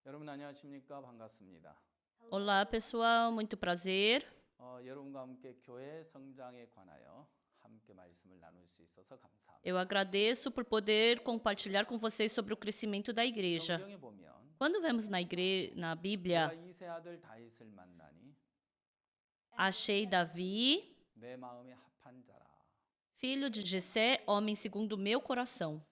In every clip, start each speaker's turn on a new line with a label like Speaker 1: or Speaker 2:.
Speaker 1: 여러분 안녕하십니까? 반갑습니다.
Speaker 2: Olá, pessoal, muito prazer.
Speaker 1: 여러분과 함께 교회 성장에 관하여 함께 말씀을 나눌 수 있어서 감사합니다.
Speaker 2: Eu agradeço por poder compartilhar com vocês sobre o crescimento da igreja.
Speaker 1: 성경에 보면
Speaker 2: Quando vemos na
Speaker 1: 내가
Speaker 2: Bíblia,
Speaker 1: 이세 아들 다윗을 만나니
Speaker 2: achei Davi,
Speaker 1: 내 마음에 합한 자라.
Speaker 2: filho de Jessé, homem segundo o meu coração.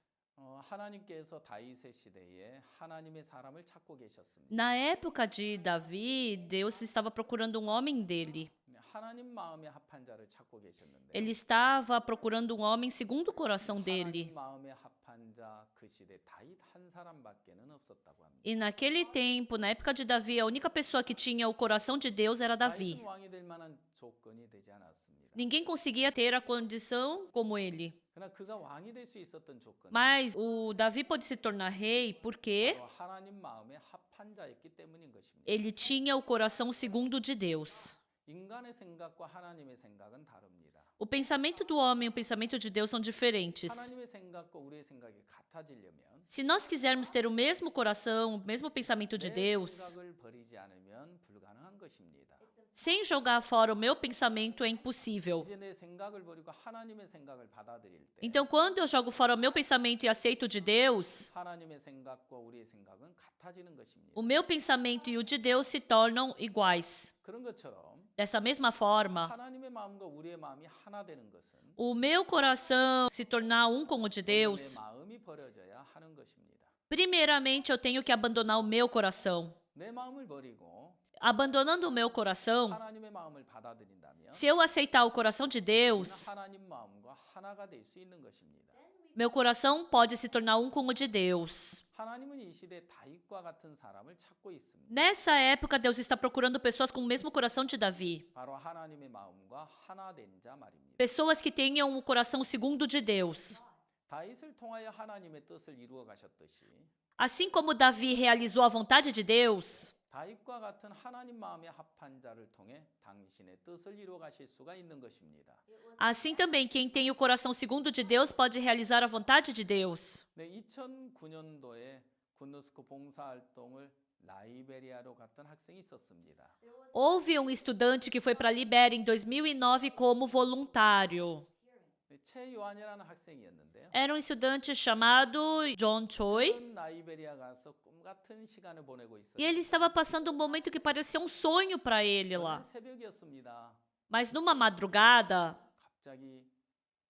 Speaker 1: 하나님께서 다윗의 시대에 하나님의 사람을 찾고 계셨습니다.
Speaker 2: Na época de Davi, Deus estava procurando um homem dele.
Speaker 1: 하나님 마음에 합한 자를 찾고 계셨는데
Speaker 2: Ele estava procurando um homem segundo o coração
Speaker 1: 하나님
Speaker 2: dele.
Speaker 1: 마음에 합한 자 그 시대 다윗 한 사람밖에는 없었다고 합니다.
Speaker 2: E naquele tempo, na época de Davi, a única pessoa que tinha o coração de Deus era Davi.
Speaker 1: 다윗은 왕이 될 만한 조건이 되지 않았습니다.
Speaker 2: Ninguém conseguia ter a condição como ele.
Speaker 1: 그러나 그가 왕이 될 수 있었던 조건
Speaker 2: Mas o Davi pôde se tornar rei porque
Speaker 1: 바로 하나님 마음에 합한 자였기 때문인 것입니다.
Speaker 2: ele tinha o coração segundo de Deus.
Speaker 1: 인간의 생각과 하나님의 생각은 다릅니다.
Speaker 2: O pensamento do homem e o pensamento de Deus são diferentes.
Speaker 1: 하나님의 생각과 우리의 생각이 같아지려면
Speaker 2: Se nós quisermos ter o mesmo coração, o mesmo pensamento de
Speaker 1: 내
Speaker 2: Deus,
Speaker 1: 생각을 버리지 않으면 불가능한 것입니다.
Speaker 2: sem jogar fora o meu pensamento, é impossível.
Speaker 1: 이제 내 생각을 버리고 하나님의 생각을 받아들일 때
Speaker 2: Então, quando eu jogo fora o meu pensamento e aceito de Deus,
Speaker 1: 하나님의 생각과 우리의 생각은 같아지는 것입니다.
Speaker 2: o meu pensamento e o de Deus se tornam iguais.
Speaker 1: 그런 것처럼
Speaker 2: Dessa mesma forma,
Speaker 1: 하나님의 마음과 우리의 마음이 하나 되는 것은
Speaker 2: o meu coração se tornar um com o de
Speaker 1: 내
Speaker 2: Deus,
Speaker 1: 마음이 버려져야 하는 것입니다.
Speaker 2: primeiramente eu tenho que abandonar o meu coração.
Speaker 1: 내 마음을 버리고
Speaker 2: Abandonando o meu coração,
Speaker 1: 하나님의 마음을 받아들인다면
Speaker 2: se eu aceitar o coração de
Speaker 1: 우리는
Speaker 2: Deus,
Speaker 1: 하나님 마음과 하나가 될 수 있는 것입니다.
Speaker 2: meu coração pode se tornar um com o de Deus.
Speaker 1: 하나님은 이 시대 다윗과 같은 사람을 찾고 있습니다.
Speaker 2: Nessa época, Deus está procurando pessoas com o mesmo coração de Davi.
Speaker 1: 바로 하나님의 마음과 하나 된 자 말입니다.
Speaker 2: Pessoas que tenham o coração segundo de Deus.
Speaker 1: 다윗을 통하여 하나님의 뜻을 이루어 가셨듯이
Speaker 2: Assim como Davi realizou a vontade de Deus,
Speaker 1: 다윗과 같은 하나님 마음에 합한 자를 통해 당신의 뜻을 이루어 가실 수가 있는 것입니다.
Speaker 2: assim também quem tem o coração segundo de Deus pode realizar a vontade de Deus.
Speaker 1: 네, 2009년도에 군누스코 봉사활동을 라이베리아로 갔던 학생이 있었습니다.
Speaker 2: Houve um estudante que foi para a Libéria em 2009 como voluntário.
Speaker 1: 네, 최요한이라는 학생이었는데요.
Speaker 2: Era um estudante chamado John Choi.
Speaker 1: 라이베리아 가서 꿈 같은 시간을 보내고 있었어요.
Speaker 2: E ele estava passando um momento que parecia um sonho para ele lá.
Speaker 1: 새벽이었습니다.
Speaker 2: Mas numa madrugada,
Speaker 1: 갑자기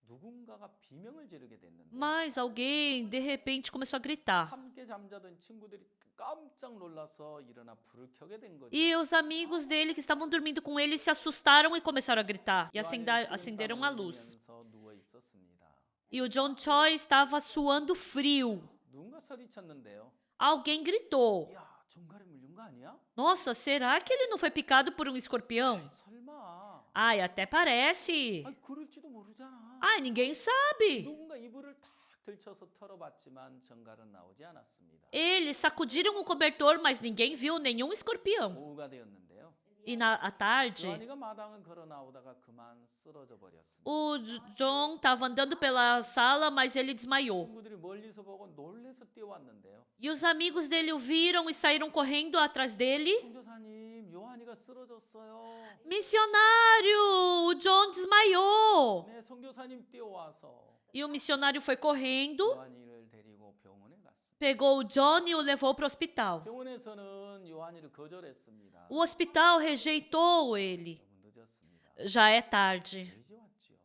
Speaker 1: 누군가가 비명을 지르게 됐는데
Speaker 2: alguém de repente começou a gritar.
Speaker 1: 함께 잠자던 친구들이 깜짝 놀라서 일어나 불을 켜게 된 거죠.
Speaker 2: E os amigos dele que estavam dormindo com ele se assustaram e começaram a gritar. E
Speaker 1: 요한이
Speaker 2: acenderam a luz.
Speaker 1: 식은땀을 흘리면서 누워 있었습니다.
Speaker 2: E o John Choi estava suando frio.
Speaker 1: 누군가 소리쳤는데요.
Speaker 2: Alguém gritou.
Speaker 1: 야, 정갈에 물린 거 아니야?
Speaker 2: Nossa, será que ele não foi picado por um escorpião?
Speaker 1: 아이, 설마.
Speaker 2: Ai, até parece.
Speaker 1: 아이, 그럴지도 모르잖아.
Speaker 2: Ai, ninguém sabe.
Speaker 1: 누군가 이불을 탁 들쳐서 털어봤지만 정갈은 나오지 않았습니다.
Speaker 2: Eles sacudiram o cobertor, mas ninguém viu nenhum escorpião.
Speaker 1: 오후가 되었는데요.
Speaker 2: E à tarde,
Speaker 1: 요한이가 마당을 걸어 나오다가 그만 쓰러져 버렸습니다.
Speaker 2: o John estava andando pela sala, mas ele desmaiou.
Speaker 1: 친구들이 멀리서 보고 놀래서 뛰어왔는데요.
Speaker 2: E os amigos dele o viram e saíram correndo atrás dele.
Speaker 1: 선교사님, 요한이가 쓰러졌어요.
Speaker 2: Missionário! O John desmaiou.
Speaker 1: 네, 선교사님 뛰어와서
Speaker 2: E o missionário foi correndo,
Speaker 1: 요한이를 데리고 병원에 갔습니다.
Speaker 2: pegou o John e o levou para o hospital.
Speaker 1: 병원에서는 요한이를 거절했습니다.
Speaker 2: O hospital rejeitou ele.
Speaker 1: 너무 늦었습니다.
Speaker 2: Já é tarde.
Speaker 1: 왜 이제 왔지요?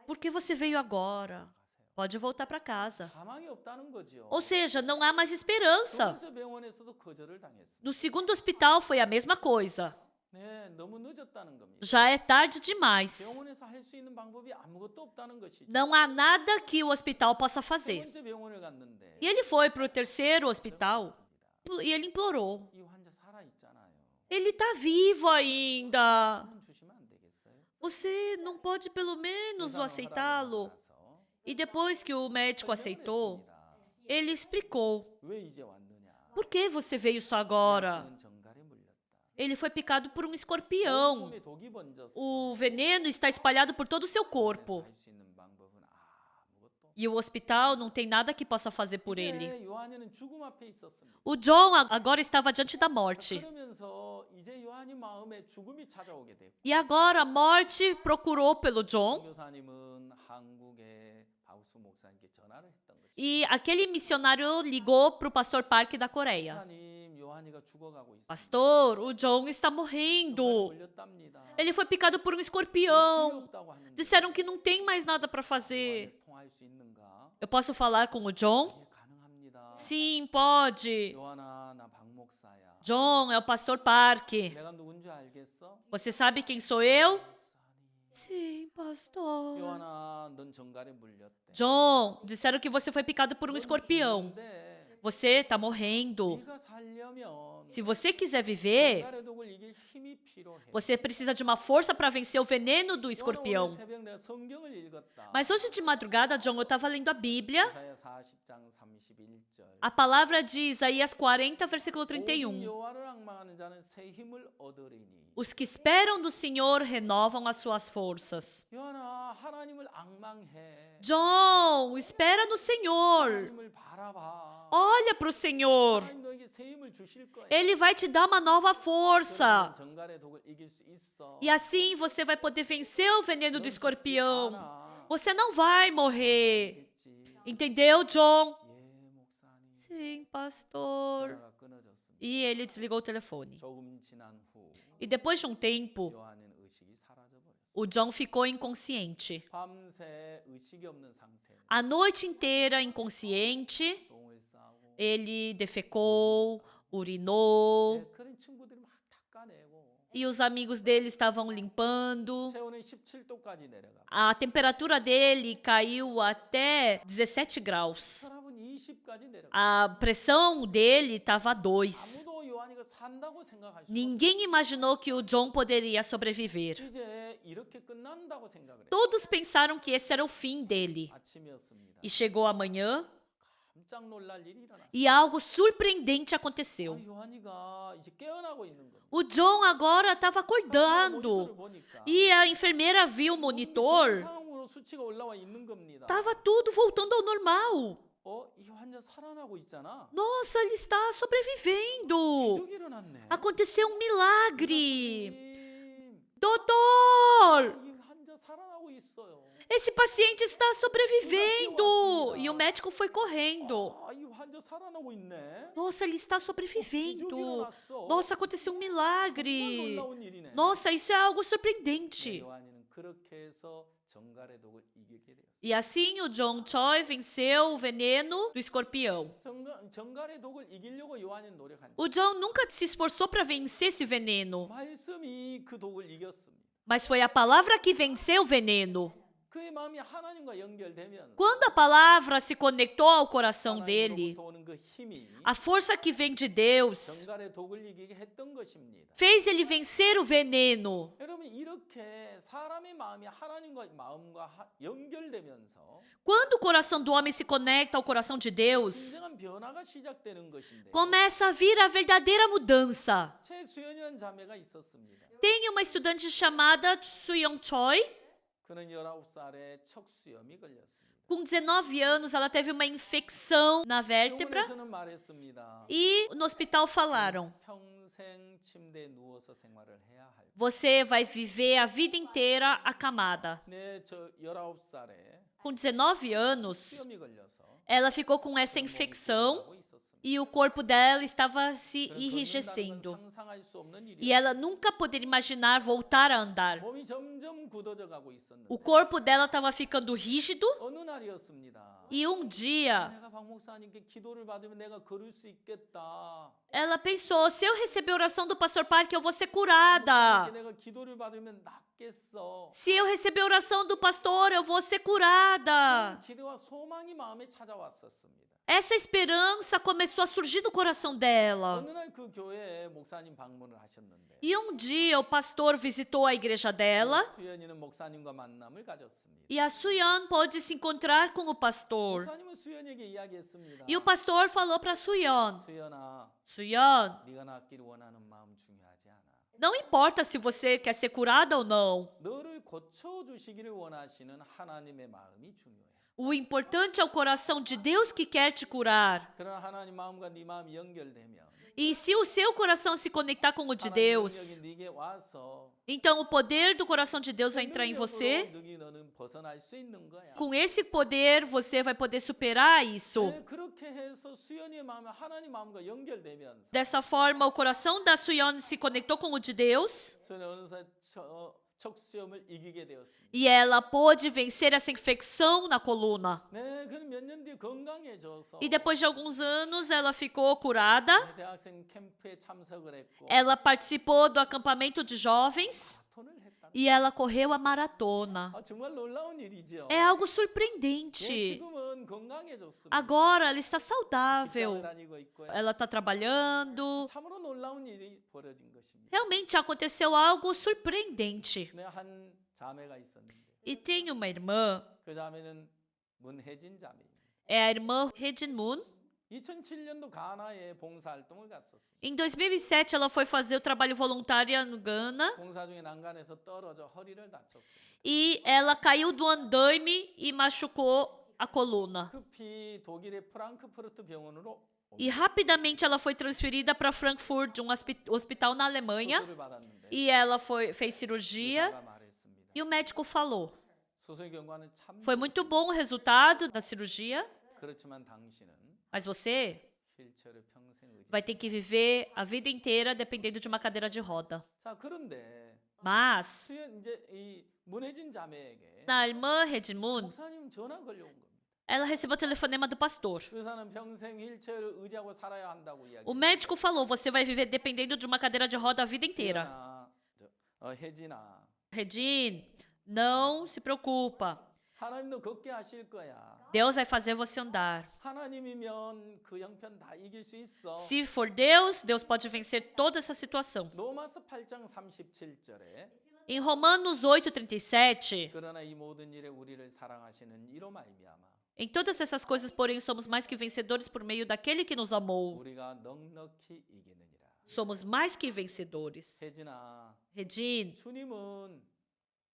Speaker 2: Por que você veio agora?
Speaker 1: 가세요.
Speaker 2: Pode voltar para casa.
Speaker 1: 가망이 없다는 거죠.
Speaker 2: Ou seja, não há mais
Speaker 1: 두
Speaker 2: esperança.
Speaker 1: 번째 병원에서도 거절을 당했습니다.
Speaker 2: No segundo hospital foi a mesma coisa.
Speaker 1: 네, 너무 늦었다는 겁니다.
Speaker 2: Já é tarde demais.
Speaker 1: 병원에서 할 수 있는 방법이 아무것도 없다는 것이죠.
Speaker 2: Não há nada que o hospital possa
Speaker 1: 세
Speaker 2: fazer.
Speaker 1: 번째 병원을 갔는데
Speaker 2: E ele foi para o terceiro hospital e ele implorou.
Speaker 1: 이 환자 살아 있잖아요.
Speaker 2: Ele está vivo ainda.
Speaker 1: 한번 주시면 안 되겠어요?
Speaker 2: Você não pode pelo menos o
Speaker 1: 의사가
Speaker 2: aceitá-lo?
Speaker 1: 허락을 받아서
Speaker 2: E depois que o médico aceitou,
Speaker 1: 설명을 했습니다.
Speaker 2: ele explicou.
Speaker 1: 왜 이제 왔느냐?
Speaker 2: Por que você veio só agora?
Speaker 1: 당신은 정갈에 물렸다.
Speaker 2: Ele foi picado por um escorpião.
Speaker 1: 몸에 독이 번졌어.
Speaker 2: O veneno está espalhado por todo o seu corpo.
Speaker 1: 할수 있는 방법은 아무것도 없다.
Speaker 2: E o hospital não tem nada que possa fazer por ele.
Speaker 1: 이제 요한이는 죽음 앞에 있었습니다.
Speaker 2: O John agora estava diante da morte.
Speaker 1: 그러면서 이제 요한이 마음에 죽음이 찾아오게 되고
Speaker 2: E agora a morte procurou pelo John.
Speaker 1: 교사님은 한국의 바우스 목사님께 전화를 했던 거죠.
Speaker 2: E aquele missionário ligou para o pastor Park da Coreia.
Speaker 1: 목사님, 요한이가 죽어가고 있습니다.
Speaker 2: Pastor, o John está
Speaker 1: 정말
Speaker 2: morrendo.
Speaker 1: 걸렸답니다.
Speaker 2: Ele foi picado por um
Speaker 1: 필요
Speaker 2: escorpião.
Speaker 1: 없다고 하는데
Speaker 2: Disseram que não tem mais nada para fazer.
Speaker 1: 요한이 통화할 수 있는가?
Speaker 2: Eu posso falar com o John?
Speaker 1: 예, 가능합니다.
Speaker 2: Sim, pode.
Speaker 1: 요한아, 나 박 목사야.
Speaker 2: John, é o pastor Park.
Speaker 1: 내가 누군지 알겠어?
Speaker 2: Você sabe quem sou eu?
Speaker 1: 목사님.
Speaker 2: Sim, pastor.
Speaker 1: 요한아, 넌 정갈에 물렸대.
Speaker 2: John, disseram que você foi picado por um escorpião.
Speaker 1: 죽는데
Speaker 2: Você está morrendo.
Speaker 1: 네가 살려면
Speaker 2: Se você quiser viver,
Speaker 1: 정갈의 독을 이길 힘이 필요해.
Speaker 2: você precisa de uma força para vencer o veneno do
Speaker 1: 요한아,
Speaker 2: escorpião.
Speaker 1: 오늘 새벽 내가 성경을 읽었다.
Speaker 2: Mas hoje de madrugada, John, eu estava lendo a Bíblia,
Speaker 1: 이사야 40장 31절.
Speaker 2: a palavra de Isaías 40, versículo
Speaker 1: 오직
Speaker 2: 31.
Speaker 1: 여호와를 앙망하는 자는 새 힘을 얻으리니.
Speaker 2: Os que esperam no Senhor renovam as suas forças.
Speaker 1: 요한아, 하나님을 앙망해.
Speaker 2: John, espera no Senhor.
Speaker 1: 하나님을 바라봐.
Speaker 2: Olha para o Senhor.
Speaker 1: 하나님 너에게 새 힘을 주실 거야.
Speaker 2: Ele vai te dar uma nova força.
Speaker 1: 그러면 정갈의 독을 이길 수 있어.
Speaker 2: E assim você vai poder vencer o veneno do
Speaker 1: 넌 죽지
Speaker 2: escorpião.
Speaker 1: 않아.
Speaker 2: Você não vai morrer.
Speaker 1: 알겠지?
Speaker 2: Entendeu, John?
Speaker 1: 예, 목사님.
Speaker 2: Sim, pastor.
Speaker 1: 전화가 끊어졌습니다.
Speaker 2: E ele desligou o telefone.
Speaker 1: 조금 지난 후
Speaker 2: E depois de um tempo,
Speaker 1: 요한은 의식이 사라져버렸어요.
Speaker 2: o John ficou inconsciente.
Speaker 1: 밤새 의식이 없는 상태.
Speaker 2: A noite inteira inconsciente,
Speaker 1: 똥을 싸고.
Speaker 2: ele defecou, urinou,
Speaker 1: 네, 그런 친구들이 막 닦아내고.
Speaker 2: e os amigos dele estavam limpando.
Speaker 1: 체온은 17도까지 내려가.
Speaker 2: A temperatura dele caiu até 17 graus.
Speaker 1: 혈압은 20까지 내려가.
Speaker 2: A pressão dele estava 2.
Speaker 1: 아무도 요한이가 산다고 생각할 수 없어.
Speaker 2: Ninguém imaginou que o John poderia sobreviver.
Speaker 1: 이제 이렇게 끝난다고 생각을 해.
Speaker 2: Todos pensaram que esse era o fim dele.
Speaker 1: 아침이었습니다.
Speaker 2: E chegou amanhã
Speaker 1: 깜짝 놀랄 일이 일어났어요.
Speaker 2: e algo surpreendente aconteceu.
Speaker 1: 아, 요한이가 이제 깨어나고 있는 거예요.
Speaker 2: O John agora estava
Speaker 1: 모니터를
Speaker 2: acordando
Speaker 1: 보니까
Speaker 2: e a enfermeira viu o monitor.
Speaker 1: 정상으로 수치가 올라와 있는 겁니다.
Speaker 2: Tava tudo voltando ao normal.
Speaker 1: 이 환자 살아나고 있잖아.
Speaker 2: Nossa, ele está sobrevivendo.
Speaker 1: 기적이 일어났네.
Speaker 2: Aconteceu um milagre.
Speaker 1: 선생님,
Speaker 2: Doutor,
Speaker 1: 이 환자 살아나고 있어요.
Speaker 2: esse paciente está sobrevivendo. E o médico foi correndo.
Speaker 1: 이 환자 살아나고 있네.
Speaker 2: Nossa, ele está
Speaker 1: 기적이
Speaker 2: sobrevivendo.
Speaker 1: 일어났어.
Speaker 2: Nossa, aconteceu um
Speaker 1: 정말
Speaker 2: milagre.
Speaker 1: 놀라운 일이네.
Speaker 2: Nossa, isso é algo
Speaker 1: 네,
Speaker 2: surpreendente.
Speaker 1: 요한이는 그렇게 해서 정갈의 독을 이기게 되었어요.
Speaker 2: E assim o John Choi venceu o veneno do escorpião.
Speaker 1: 정갈의 독을 이기려고 요한이는 노력한.
Speaker 2: O John nunca se esforçou para vencer esse veneno,
Speaker 1: 말씀이 그 독을 이겼습니다.
Speaker 2: mas foi a palavra que venceu o veneno.
Speaker 1: 그의 마음이 하나님과 연결되면
Speaker 2: Quando a palavra se conectou ao coração dele,
Speaker 1: 하나님으로부터 오는 그 힘이
Speaker 2: a força que vem de Deus
Speaker 1: 정갈의 독을 이기게 했던 것입니다.
Speaker 2: fez ele vencer o veneno.
Speaker 1: 여러분 이렇게 사람의 마음이 하나님과 마음과 연결되면서
Speaker 2: Quando o coração do homem se conecta ao coração de Deus,
Speaker 1: 진정한 변화가 시작되는 것인데
Speaker 2: começa a vir a verdadeira mudança.
Speaker 1: 최수연이라는 자매가 있었습니다.
Speaker 2: Tem uma estudante chamada Suyeon Choi.
Speaker 1: 그는 19살에 척수염이 걸렸습니다.
Speaker 2: Com 19 anos, ela teve uma infecção na vértebra
Speaker 1: 병원에서는 말했습니다.
Speaker 2: e no hospital falaram:
Speaker 1: 평생 침대에 누워서 생활을 해야 할.
Speaker 2: você vai viver a vida inteira acamada.
Speaker 1: 네, 저 19살에
Speaker 2: Com 19 anos,
Speaker 1: 수염이 걸려서
Speaker 2: ela ficou com essa infecção e o corpo dela estava se enrijecendo.
Speaker 1: 상상할 수 없는
Speaker 2: E
Speaker 1: 일이었어요.
Speaker 2: ela nunca poderia imaginar voltar a andar.
Speaker 1: 몸이 점점 굳어져 가고 있었는데
Speaker 2: O corpo dela estava ficando rígido
Speaker 1: 어느 날이었습니다.
Speaker 2: e um dia
Speaker 1: 내가 박 목사님께 기도를 받으면 내가 걸을 수 있겠다.
Speaker 2: ela pensou: se eu receber a oração do pastor Park, eu vou ser curada.
Speaker 1: 내가 기도를 받으면 낫겠어.
Speaker 2: Se eu receber a oração do pastor, eu vou ser curada.
Speaker 1: 기도와 소망이 마음에 찾아왔었습니다.
Speaker 2: Essa esperança começou a surgir no coração dela.
Speaker 1: 어느 날 그 교회에 목사님 방문을 하셨는데
Speaker 2: E um dia o pastor visitou a igreja dela
Speaker 1: 수연이는 목사님과 만남을 가졌습니다.
Speaker 2: e a Suyeon pôde se encontrar com o pastor.
Speaker 1: 목사님은 수연에게 이야기했습니다.
Speaker 2: E o pastor falou para Suyeon:
Speaker 1: 수연아,
Speaker 2: Suyeon,
Speaker 1: 네가 낫기를 원하는 마음 중요하지 않아.
Speaker 2: não importa se você quer ser curada ou não.
Speaker 1: 너를 고쳐 주시기를 원하시는 하나님의 마음이 중요해.
Speaker 2: O importante é o coração de Deus que quer te curar.
Speaker 1: 그러나 하나님 마음과 네 마음이 연결되면
Speaker 2: E se o seu coração se conectar com o de
Speaker 1: 하나님
Speaker 2: Deus,
Speaker 1: 능력이 네게 와서
Speaker 2: então o poder do coração de Deus
Speaker 1: 그
Speaker 2: vai entrar em
Speaker 1: 능력으로
Speaker 2: você.
Speaker 1: 너는 벗어날 수 있는 거야.
Speaker 2: Com esse poder, você vai poder superar isso.
Speaker 1: 네, 그렇게 해서 수연이의 마음이 하나님 마음과 연결되면서
Speaker 2: Dessa forma, o coração da Suyeon se conectou com o de Deus
Speaker 1: 수연이 어느새 척수염을 이기게 되었습니다.
Speaker 2: e ela pôde vencer essa infecção na coluna.
Speaker 1: 네, 그는 몇 년 뒤에 건강해져서
Speaker 2: E depois de alguns anos, ela ficou curada.
Speaker 1: 대학생 캠프에 참석을 했고
Speaker 2: Ela participou do acampamento de jovens
Speaker 1: 마라톤을 했다.
Speaker 2: e ela correu a maratona.
Speaker 1: 정말 놀라운 일이죠.
Speaker 2: É algo
Speaker 1: 네,
Speaker 2: surpreendente.
Speaker 1: 지금은 건강해졌습니다.
Speaker 2: Agora ela está
Speaker 1: 직장을
Speaker 2: saudável.
Speaker 1: 다니고 있고요.
Speaker 2: Ela está trabalhando.
Speaker 1: 참으로 놀라운 일이 벌어진 것입니다.
Speaker 2: Realmente aconteceu algo surpreendente.
Speaker 1: 네, 한 자매가 있었는데
Speaker 2: E tem uma irmã,
Speaker 1: 그 자매는 문혜진 자매입니다.
Speaker 2: é a irmã Hedin Moon.
Speaker 1: 2007년도 가나에 봉사활동을 갔었어요.
Speaker 2: Em 2007, ela foi fazer o trabalho voluntário no Ghana
Speaker 1: 봉사 중에 난간에서 떨어져 허리를 다쳤어요.
Speaker 2: e ela caiu do andaime e machucou a coluna.
Speaker 1: 급히 독일의 프랑크푸르트 병원으로
Speaker 2: E rapidamente ela foi transferida para Frankfurt, de um hospital na Alemanha,
Speaker 1: 수술을 받았는데
Speaker 2: e ela fez cirurgia
Speaker 1: 의사가 말했습니다.
Speaker 2: e o médico falou:
Speaker 1: 수술 결과는 참
Speaker 2: foi muito bom o resultado da cirurgia,
Speaker 1: 그렇지만 당신은
Speaker 2: mas você
Speaker 1: 휠체어를 평생 의지.
Speaker 2: vai ter que viver a vida inteira dependendo de uma cadeira de roda.
Speaker 1: 자, 그런데
Speaker 2: Mas
Speaker 1: 이제 이 문혜진 자매에게
Speaker 2: na irmã Redmund,
Speaker 1: 목사님 전화 걸려온 겁니다.
Speaker 2: ela recebeu o telefonema do pastor.
Speaker 1: 의사는 평생 휠체어를 의지하고 살아야 한다고
Speaker 2: O
Speaker 1: 이야기해요.
Speaker 2: médico falou: você vai viver dependendo de uma cadeira de roda a vida inteira.
Speaker 1: 혜진아,
Speaker 2: Redin, não se preocupa.
Speaker 1: 하나님도 걷게 하실 거야.
Speaker 2: Deus vai fazer você andar.
Speaker 1: 하나님이면 그 형편 다 이길 수 있어.
Speaker 2: Se for Deus, Deus pode vencer toda essa situação.
Speaker 1: 로마서 8장 37절에
Speaker 2: Em Romanos 8:37,
Speaker 1: 그러나 이 모든 일에 우리를 사랑하시는 이로 말미암아
Speaker 2: em todas essas coisas, porém, somos mais que vencedores por meio daquele que nos amou.
Speaker 1: 우리가 넉넉히 이기느니라.
Speaker 2: Somos mais que vencedores.
Speaker 1: 혜진아,
Speaker 2: Redin,
Speaker 1: 주님은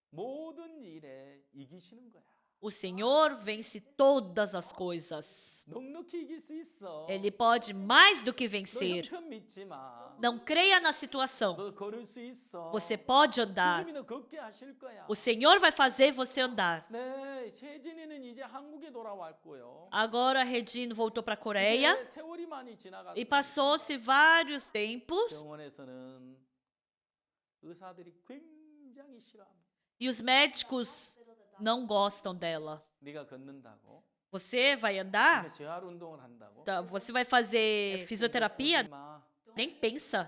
Speaker 1: 모든 일에 이기시는 거야.
Speaker 2: o Senhor vence todas as coisas.
Speaker 1: 넉넉히 이길 수 있어.
Speaker 2: Ele pode mais do que
Speaker 1: 너
Speaker 2: vencer.
Speaker 1: 형편 믿지 마.
Speaker 2: Não creia na situação.
Speaker 1: 너 걸을 수 있어.
Speaker 2: Você pode andar.
Speaker 1: 주님이 너 걷게 하실 거야.
Speaker 2: O Senhor vai fazer você andar.
Speaker 1: 네, 혜진이는 이제 한국에 돌아왔고요.
Speaker 2: Agora, Redin voltou para a Coreia
Speaker 1: 이제 세월이 많이
Speaker 2: e
Speaker 1: 지나갔습니다.
Speaker 2: passou-se vários tempos.
Speaker 1: 병원에서는 의사들이 굉장히 싫어합니다.
Speaker 2: E os médicos não gostam dela.
Speaker 1: 네가 걷는다고?
Speaker 2: Você vai andar?
Speaker 1: 네가 재활 운동을 한다고?
Speaker 2: Você vai fazer fisioterapia?
Speaker 1: 하지 마.
Speaker 2: Nem pensa.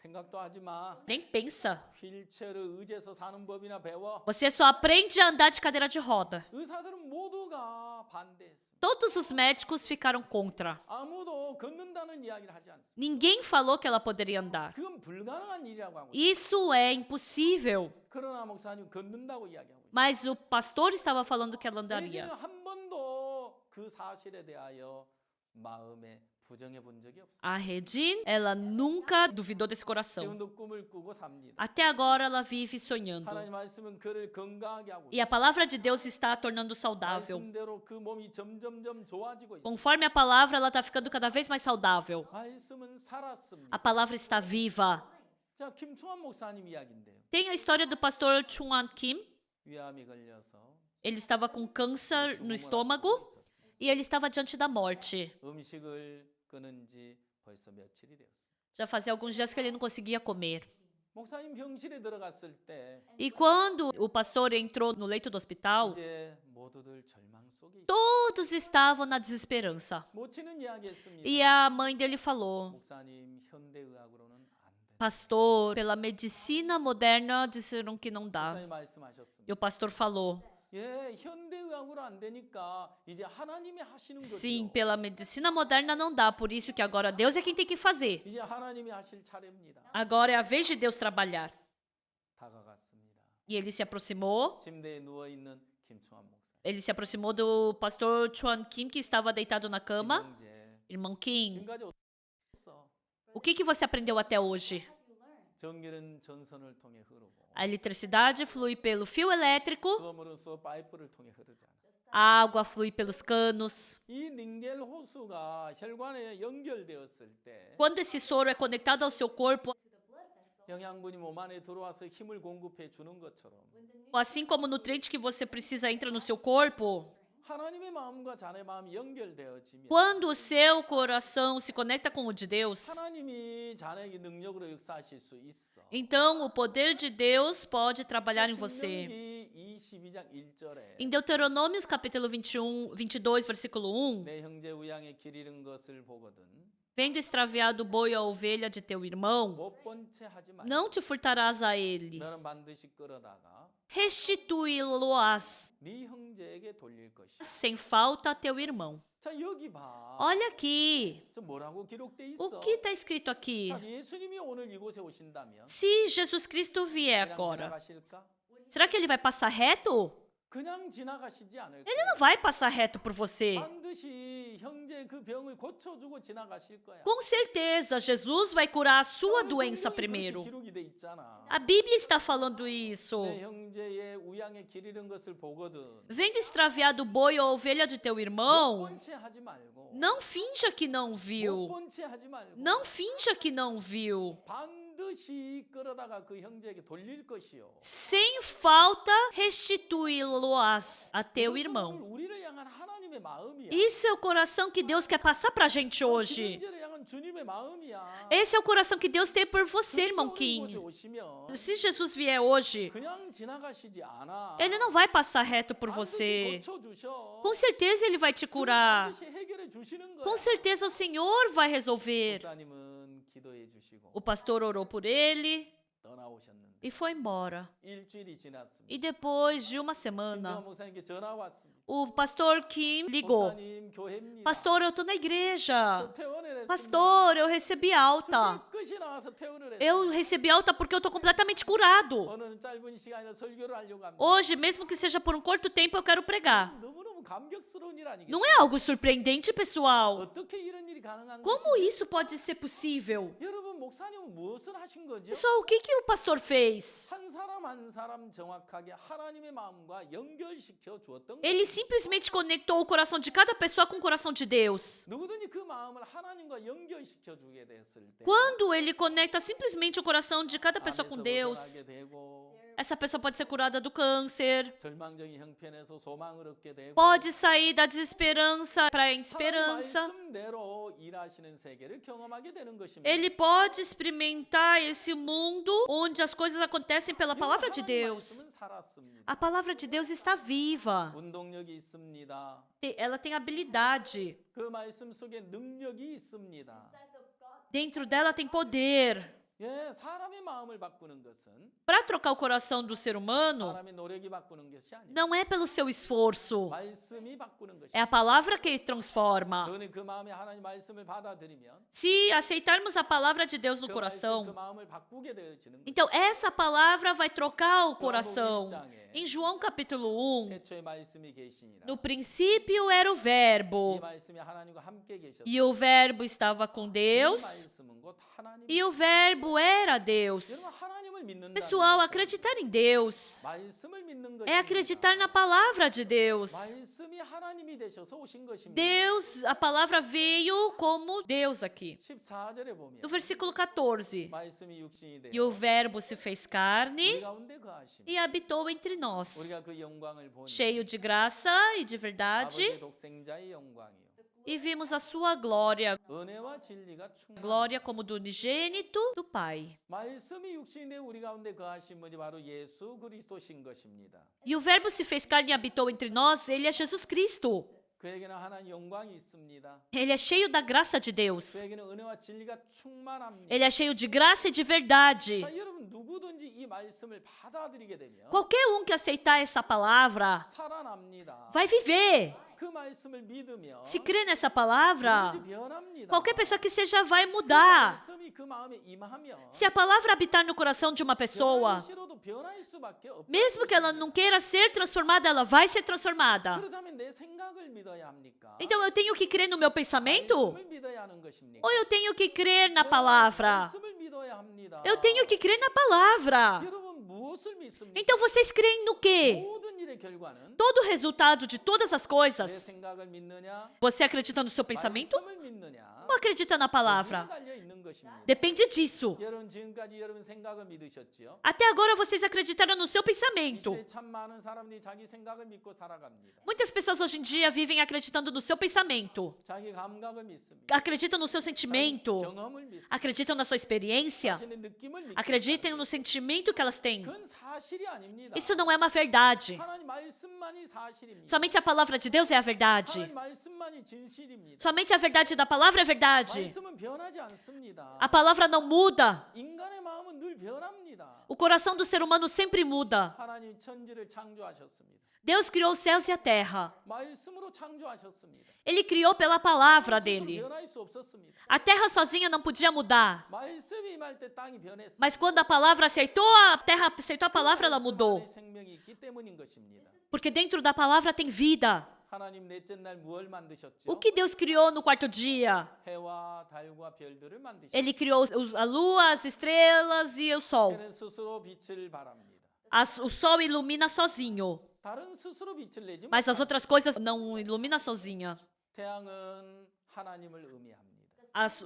Speaker 1: 생각도 하지 마.
Speaker 2: Nem pensa.
Speaker 1: 휠체어를 의지해서 사는 법이나 배워.
Speaker 2: Você só aprende a andar de cadeira de roda.
Speaker 1: 의사들은 모두가 반대했습니다.
Speaker 2: Todos os médicos ficaram contra.
Speaker 1: 아무도 걷는다는 이야기를 하지 않습니다.
Speaker 2: Ninguém falou que ela poderia andar.
Speaker 1: 그건 불가능한 일이라고 하고 있어요.
Speaker 2: Isso é impossível.
Speaker 1: 그러나 목사님 걷는다고 이야기하고 있어요.
Speaker 2: Mas o pastor estava falando que ela
Speaker 1: 혜진은
Speaker 2: andaria.
Speaker 1: 한 번도 그 사실에 대하여 마음에 부정해 본 적이 없어요.
Speaker 2: A Redin, ela nunca duvidou desse coração.
Speaker 1: 지금도 꿈을 꾸고 삽니다.
Speaker 2: Até agora ela vive sonhando.
Speaker 1: 하나님 말씀은 그를 건강하게 하고
Speaker 2: E a palavra de Deus está a tornando saudável.
Speaker 1: 말씀대로 그 몸이 점점점 좋아지고 있어요.
Speaker 2: Conforme a palavra, ela está ficando cada vez mais saudável.
Speaker 1: 말씀은 살았습니다.
Speaker 2: A palavra está viva.
Speaker 1: 자, 김충환 목사님 이야기인데요.
Speaker 2: Tem a história do pastor Chung-An Kim.
Speaker 1: 위암이 걸려서
Speaker 2: Ele estava com câncer no estômago e ele estava diante da morte.
Speaker 1: 음식을 끊은 지 벌써 며칠이 되었어요.
Speaker 2: Já fazia alguns dias que ele não conseguia comer.
Speaker 1: 목사님 병실에 들어갔을 때
Speaker 2: E quando o pastor entrou no leito do hospital,
Speaker 1: 이제 모두들 절망 속에 있어요.
Speaker 2: todos estavam na desesperança.
Speaker 1: 모치는 이야기했습니다.
Speaker 2: E a mãe dele falou:
Speaker 1: 목사님 현대의학으로는 안 돼.
Speaker 2: pastor, pela medicina moderna disseram que não dá.
Speaker 1: 목사님 말씀하셨습니다.
Speaker 2: E o pastor falou:
Speaker 1: 예, 현대의학으로 안 되니까 이제 하나님이 하시는 거죠.
Speaker 2: sim, pela medicina moderna não dá, por isso que agora Deus é quem tem que fazer.
Speaker 1: 이제 하나님이 하실 차례입니다.
Speaker 2: Agora é a vez de Deus trabalhar.
Speaker 1: 다가갔습니다.
Speaker 2: E ele se aproximou.
Speaker 1: 침대에 누워 있는 김충환 목사.
Speaker 2: Ele se aproximou do pastor Chuan Kim, que estava deitado na cama.
Speaker 1: 형제,
Speaker 2: Irmão Kim,
Speaker 1: 지금까지 어땠어?
Speaker 2: o que você aprendeu até hoje?
Speaker 1: 전기는 전선을 통해 흐르고
Speaker 2: A eletricidade flui pelo fio elétrico.
Speaker 1: 수돗물은 수도 파이프를 통해 흐르잖아.
Speaker 2: A água flui pelos canos.
Speaker 1: 이 닌겔 호수가 혈관에 연결되었을 때
Speaker 2: Quando esse soro é conectado ao seu corpo,
Speaker 1: 영양분이 몸 안에 들어와서 힘을 공급해 주는 것처럼
Speaker 2: assim como o nutriente que você precisa entra no seu corpo,
Speaker 1: 하나님의 마음과 자네 마음이 연결되어지면
Speaker 2: quando o seu coração se conecta com o de Deus,
Speaker 1: 하나님이 자네에게 능력으로 역사하실 수 있어.
Speaker 2: então o poder de Deus pode trabalhar em você.
Speaker 1: 신명기 22장 1절에
Speaker 2: Em Deuteronômios capítulo 22, versículo 1,
Speaker 1: 내 형제 우양에 길 잃은 것을 보거든
Speaker 2: vendo extraviado o boi ou a ovelha de teu irmão,
Speaker 1: 못 본 채 하지 말고
Speaker 2: não te furtarás a eles.
Speaker 1: 너는 반드시 끌어다가
Speaker 2: Restituí-lo-ás
Speaker 1: 네 형제에게 돌릴 것이야.
Speaker 2: sem falta a teu irmão.
Speaker 1: 자 여기 봐.
Speaker 2: Olha aqui,
Speaker 1: 저 뭐라고 기록돼 있어?
Speaker 2: o que está escrito aqui?
Speaker 1: 자, 예수님이 오늘 이곳에 오신다면
Speaker 2: Se Jesus Cristo vier
Speaker 1: 그냥
Speaker 2: agora,
Speaker 1: 지나가실까?
Speaker 2: será que ele vai passar reto?
Speaker 1: 그냥 지나가시지 않을까?
Speaker 2: Ele não vai passar reto por você.
Speaker 1: 반드시 형제 그 병을 고쳐주고 지나가실 거야.
Speaker 2: Com certeza, Jesus vai curar a sua
Speaker 1: 성경에
Speaker 2: doença
Speaker 1: 그렇게
Speaker 2: primeiro.
Speaker 1: 기록이 돼 있잖아.
Speaker 2: A Bíblia está falando isso.
Speaker 1: 내 형제의 우양에 길 잃은 것을 보거든.
Speaker 2: Vendo extraviado o boi ou a ovelha de teu
Speaker 1: 못
Speaker 2: irmão,
Speaker 1: 본 채 하지 말고.
Speaker 2: não finja que não
Speaker 1: 못
Speaker 2: viu.
Speaker 1: 본 채 하지 말고.
Speaker 2: Não finja que não viu.
Speaker 1: 반드시 끌어다가 그 형제에게 돌릴 것이요.
Speaker 2: Sem falta, restituí-lo-ás a teu
Speaker 1: 그것은
Speaker 2: irmão.
Speaker 1: 오늘 우리를 향한 하나님의 마음이야.
Speaker 2: Isso é o coração que Deus quer passar pra gente
Speaker 1: 그
Speaker 2: hoje.
Speaker 1: 형제를 향한 주님의 마음이야.
Speaker 2: Esse é o coração que Deus tem por você,
Speaker 1: 그러니까
Speaker 2: irmão
Speaker 1: 오늘
Speaker 2: Kim.
Speaker 1: 이곳에 오시면
Speaker 2: Se Jesus vier hoje,
Speaker 1: 그냥 지나가시지 않아.
Speaker 2: ele não vai passar reto por
Speaker 1: 반드시
Speaker 2: você.
Speaker 1: 고쳐주셔.
Speaker 2: Com certeza ele vai te curar.
Speaker 1: 반드시 해결해 주시는 거야.
Speaker 2: Com certeza o Senhor vai resolver.
Speaker 1: 목사님은 기도해 주시고
Speaker 2: O pastor orou por ele
Speaker 1: 떠나오셨는데
Speaker 2: e foi embora.
Speaker 1: 일주일이 지났습니다.
Speaker 2: E depois de uma
Speaker 1: 김정환
Speaker 2: semana,
Speaker 1: 목사님께 전화 왔습니다.
Speaker 2: o pastor Kim ligou.
Speaker 1: 목사님 교회입니다.
Speaker 2: Pastor, eu tô na igreja.
Speaker 1: 저 퇴원을 했습니다.
Speaker 2: Pastor, eu recebi alta.
Speaker 1: 저 깨끗이 나와서 퇴원을 했어요.
Speaker 2: Eu recebi alta porque eu tô completamente curado.
Speaker 1: 오늘은 짧은 시간에 설교를 하려고 합니다.
Speaker 2: Hoje, mesmo que seja por um curto tempo, eu quero pregar.
Speaker 1: 너무너무 감격스러운 일 아니겠어요?
Speaker 2: Não é algo surpreendente, pessoal?
Speaker 1: 어떻게 이런 일이 가능한
Speaker 2: Como
Speaker 1: 것이죠?
Speaker 2: isso pode ser possível?
Speaker 1: 여러분 목사님은 무엇을 하신 거죠?
Speaker 2: Pessoal, o que que o pastor fez?
Speaker 1: 한 사람 한 사람 정확하게 하나님의 마음과 연결시켜 주었던
Speaker 2: Ele
Speaker 1: 것입니다.
Speaker 2: simplesmente conectou o coração de cada pessoa com o coração de Deus.
Speaker 1: 누구든지 그 마음을 하나님과 연결시켜 주게 됐을 때
Speaker 2: Quando ele conecta simplesmente o coração de cada pessoa com
Speaker 1: 암에서
Speaker 2: Deus,
Speaker 1: 벗어나게 되고
Speaker 2: essa pessoa pode ser curada do câncer,
Speaker 1: 절망적인 형편에서 소망을 얻게 되고
Speaker 2: pode sair da desesperança para a
Speaker 1: 하나님
Speaker 2: esperança.
Speaker 1: 말씀대로 일하시는 세계를 경험하게 되는 것입니다.
Speaker 2: Ele pode experimentar esse mundo onde as coisas acontecem pela palavra de
Speaker 1: 하나님
Speaker 2: Deus.
Speaker 1: 말씀은 살았습니다.
Speaker 2: A palavra de Deus está viva.
Speaker 1: 운동력이 있습니다.
Speaker 2: Ela tem habilidade.
Speaker 1: 그 말씀 속에 능력이 있습니다.
Speaker 2: Dentro dela tem poder.
Speaker 1: 예, 사람의 마음을 바꾸는 것은
Speaker 2: Para trocar o coração do ser humano,
Speaker 1: 사람의 노력이 바꾸는 것이 아니에요.
Speaker 2: não é pelo seu esforço.
Speaker 1: 말씀이 바꾸는
Speaker 2: É a
Speaker 1: 것이에요.
Speaker 2: palavra que transforma.
Speaker 1: 너는 그 마음에 하나님 말씀을 받아들이면
Speaker 2: Se aceitarmos a palavra de Deus no
Speaker 1: 그 말씀, 그
Speaker 2: coração,
Speaker 1: 마음을 바꾸게 되어지는 거예요.
Speaker 2: então essa palavra vai trocar o
Speaker 1: 요한복음
Speaker 2: coração.
Speaker 1: 1장에
Speaker 2: Em João capítulo 1,
Speaker 1: 태초에 말씀이 계시니라.
Speaker 2: no princípio era o
Speaker 1: 이
Speaker 2: Verbo,
Speaker 1: 말씀이 하나님과 함께 계셨어요.
Speaker 2: e o Verbo estava com
Speaker 1: 이
Speaker 2: Deus,
Speaker 1: 말씀은 곧 하나님.
Speaker 2: e o Verbo era Deus.
Speaker 1: 여러분 하나님을 믿는다.
Speaker 2: Pessoal, acreditar em Deus
Speaker 1: 말씀을 믿는
Speaker 2: é acreditar na palavra de Deus.
Speaker 1: 말씀이 하나님이 되셔서 오신 것입니다.
Speaker 2: Deus, a palavra veio como Deus aqui.
Speaker 1: 14절에 보면
Speaker 2: No versículo 14.
Speaker 1: 말씀이 육신이
Speaker 2: E o
Speaker 1: 되어
Speaker 2: Verbo se fez
Speaker 1: 우리
Speaker 2: carne
Speaker 1: 가운데 거하심.
Speaker 2: e habitou entre nós,
Speaker 1: 우리가 그 영광을 보니
Speaker 2: cheio de graça e de verdade,
Speaker 1: 아버지의 독생자의 영광이요.
Speaker 2: e vimos a sua glória,
Speaker 1: 은혜와 진리가 충만.
Speaker 2: glória como do unigênito do Pai.
Speaker 1: 말씀이 육신이 되어 우리 가운데 거하신 분이 바로 예수 그리스도신 것입니다.
Speaker 2: E o Verbo se fez carne e habitou entre nós, ele é Jesus Cristo.
Speaker 1: 그에게는 하나님 영광이 있습니다.
Speaker 2: Ele é cheio da graça de Deus.
Speaker 1: 그에게는 은혜와 진리가 충만합니다.
Speaker 2: Ele é cheio de graça e de verdade.
Speaker 1: 자, 여러분 누구든지 이 말씀을 받아들이게 되면
Speaker 2: Qualquer um que aceitar essa palavra
Speaker 1: 살아납니다.
Speaker 2: vai viver.
Speaker 1: 그 말씀을 믿으면
Speaker 2: Se crê nessa palavra,
Speaker 1: 그들이 변합니다.
Speaker 2: qualquer pessoa que seja vai
Speaker 1: 그
Speaker 2: mudar.
Speaker 1: 말씀이 그 마음에 임하면
Speaker 2: Se a palavra habitar no coração de uma pessoa,
Speaker 1: 변하기 싫어도 변할 수밖에 없다.
Speaker 2: mesmo que ela não queira ser transformada, ela vai ser transformada.
Speaker 1: 그렇다면 내 생각을 믿어야 합니까?
Speaker 2: Então eu tenho que crer no meu pensamento?
Speaker 1: 말씀을 믿어야 하는 것입니까?
Speaker 2: Ou eu tenho que crer na palavra?
Speaker 1: 말씀을 믿어야 합니다.
Speaker 2: Eu tenho que crer na palavra.
Speaker 1: 여러분 무엇을 믿습니까?
Speaker 2: Então vocês creem no quê?
Speaker 1: 모든 일에 일의 결과는
Speaker 2: Todo o resultado de todas as
Speaker 1: 내
Speaker 2: coisas,
Speaker 1: 생각을 믿느냐,
Speaker 2: você acredita no seu pensamento
Speaker 1: 말씀을 믿느냐,
Speaker 2: ou acredita na
Speaker 1: 여기에
Speaker 2: palavra?
Speaker 1: 달려 있는 것입니다.
Speaker 2: Depende disso.
Speaker 1: 여러분 지금까지 여러분 생각을 믿으셨지요?
Speaker 2: Até agora vocês acreditaram no seu
Speaker 1: 이
Speaker 2: pensamento.
Speaker 1: 시대에 참 많은 사람들이 자기 생각을 믿고 살아갑니다.
Speaker 2: Muitas pessoas hoje em dia vivem acreditando no seu pensamento,
Speaker 1: 자기 감각을 믿습니다.
Speaker 2: acreditam no seu sentimento,
Speaker 1: 경험을 믿습니다.
Speaker 2: acreditam na sua experiência,
Speaker 1: 자신의 느낌을 믿습니다.
Speaker 2: acreditam no sentimento que elas têm.
Speaker 1: 그건 사실이 아닙니다.
Speaker 2: Isso não é uma verdade.
Speaker 1: 하나님 말씀만이 사실입니다.
Speaker 2: Somente a palavra de Deus é a verdade.
Speaker 1: 하나님 말씀만이 진실입니다.
Speaker 2: Somente a verdade da palavra é verdade.
Speaker 1: 말씀은 변하지 않습니다.
Speaker 2: A palavra não muda.
Speaker 1: 인간의 마음은 늘 변합니다.
Speaker 2: O coração do ser humano sempre muda.
Speaker 1: 하나님 천지를 창조하셨습니다.
Speaker 2: Deus criou os céus e a terra.
Speaker 1: 말씀으로 창조하셨습니다.
Speaker 2: Ele criou pela palavra
Speaker 1: 스스로
Speaker 2: dele.
Speaker 1: 변할 수 없었습니다.
Speaker 2: A terra sozinha não podia mudar.
Speaker 1: 말씀이 임할 때 땅이 변했습니다.
Speaker 2: Mas quando a palavra aceitou, a terra aceitou a palavra, ela mudou.
Speaker 1: 말씀 안에 생명이 있기 때문인 것입니다.
Speaker 2: Porque dentro da palavra tem vida.
Speaker 1: 하나님 넷째 날 무엇을 만드셨죠?
Speaker 2: O que Deus criou no quarto dia?
Speaker 1: 해와 달과 별들을 만드셨죠.
Speaker 2: Ele criou a lua, as estrelas e o sol.
Speaker 1: 해는 스스로 빛을 발합니다.
Speaker 2: O sol ilumina sozinho,
Speaker 1: 다른 스스로 빛을 내지
Speaker 2: mas as outras coisas não ilumina sozinha.
Speaker 1: 태양은 하나님을 의미합니다.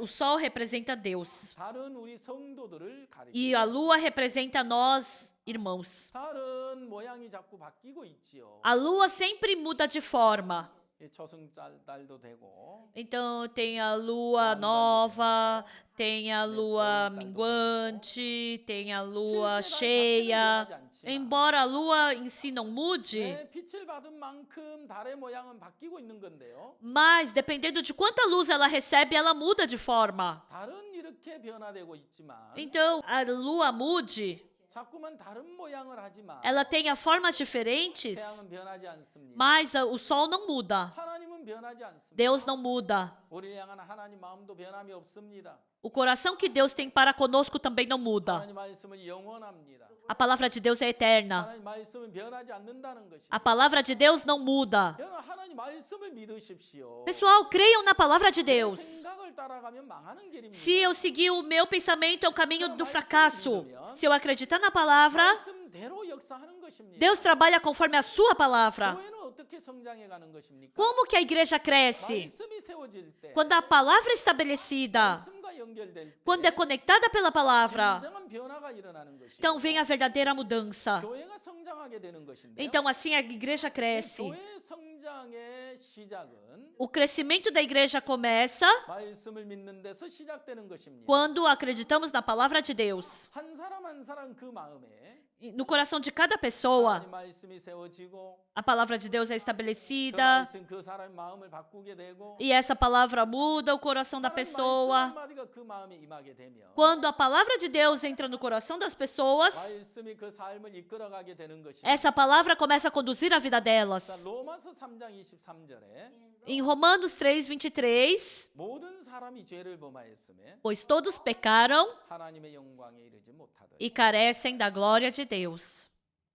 Speaker 2: O sol representa Deus.
Speaker 1: 다른 우리 성도들을
Speaker 2: E a
Speaker 1: 가리킵니다.
Speaker 2: lua representa nós, irmãos.
Speaker 1: 다른 모양이 자꾸 바뀌고 있지요.
Speaker 2: A lua sempre muda de forma.
Speaker 1: 이 초승달도 되고
Speaker 2: Então tem a lua nova, tem a lua minguante, tem a lua cheia. Embora a lua em si não mude,
Speaker 1: 네, 빛을 받은 만큼 달의 모양은 바뀌고 있는 건데요.
Speaker 2: mas dependendo de quanta luz ela recebe, ela muda de forma.
Speaker 1: 달은 이렇게 변화되고 있지만
Speaker 2: Então a lua mude,
Speaker 1: 자꾸만 다른 모양을 하지만
Speaker 2: ela tenha formas diferentes,
Speaker 1: 태양은 변하지 않습니다.
Speaker 2: mas o sol não muda.
Speaker 1: 하나님은 변하지 않습니다.
Speaker 2: Deus não muda.
Speaker 1: 우리를 향한 하나님 마음도 변함이 없습니다.
Speaker 2: O coração que Deus tem para conosco também não muda.
Speaker 1: 하나님 말씀은 영원합니다.
Speaker 2: A palavra de Deus é eterna.
Speaker 1: 하나님 말씀은 변하지 않는다는 것입니다.
Speaker 2: A palavra de Deus não muda.
Speaker 1: 여러분 하나님 말씀을 믿으십시오.
Speaker 2: Pessoal, creiam na palavra de
Speaker 1: 내
Speaker 2: Deus.
Speaker 1: 생각을 따라가면 망하는 길입니다.
Speaker 2: Se eu seguir o meu pensamento, é o caminho do fracasso. Se eu acreditar na palavra,
Speaker 1: 말씀대로 역사하는 것입니다.
Speaker 2: Deus trabalha conforme a sua palavra.
Speaker 1: 교회는 어떻게 성장해 가는 것입니까?
Speaker 2: Como que a igreja cresce?
Speaker 1: 말씀이 세워질 때,
Speaker 2: Quando a palavra é estabelecida,
Speaker 1: 말씀과 연결될 때,
Speaker 2: quando é conectada pela palavra,
Speaker 1: 진정한 변화가 일어나는 것이죠.
Speaker 2: então vem a verdadeira mudança.
Speaker 1: 교회가 성장하게 되는 것인데.
Speaker 2: Então assim a igreja cresce.
Speaker 1: 교회 성장의 시작은
Speaker 2: O crescimento da igreja começa
Speaker 1: 말씀을 믿는 데서 시작되는 것입니다.
Speaker 2: quando acreditamos na palavra de Deus.
Speaker 1: 한 사람 한 사람 그 마음에
Speaker 2: No coração de cada pessoa,
Speaker 1: 하나님 말씀이 세워지고
Speaker 2: a palavra de Deus é
Speaker 1: 그
Speaker 2: estabelecida
Speaker 1: 말씀 그 사람의 마음을 바꾸게 되고
Speaker 2: e essa palavra muda o coração da
Speaker 1: 하나님 말씀
Speaker 2: pessoa.
Speaker 1: 한마디가 그 마음에 임하게 되면
Speaker 2: Quando a palavra de Deus entra no coração das pessoas,
Speaker 1: 말씀이 그 삶을 이끌어가게 되는 것입니다.
Speaker 2: essa palavra começa a conduzir a vida
Speaker 1: 자,
Speaker 2: delas.
Speaker 1: 로마서 3장 23절에
Speaker 2: Em Romanos 3:23,
Speaker 1: 모든 사람이 죄를 범하였음에
Speaker 2: pois todos pecaram
Speaker 1: 하나님의 영광에 이르지 못하더라.
Speaker 2: e carecem da glória de Deus.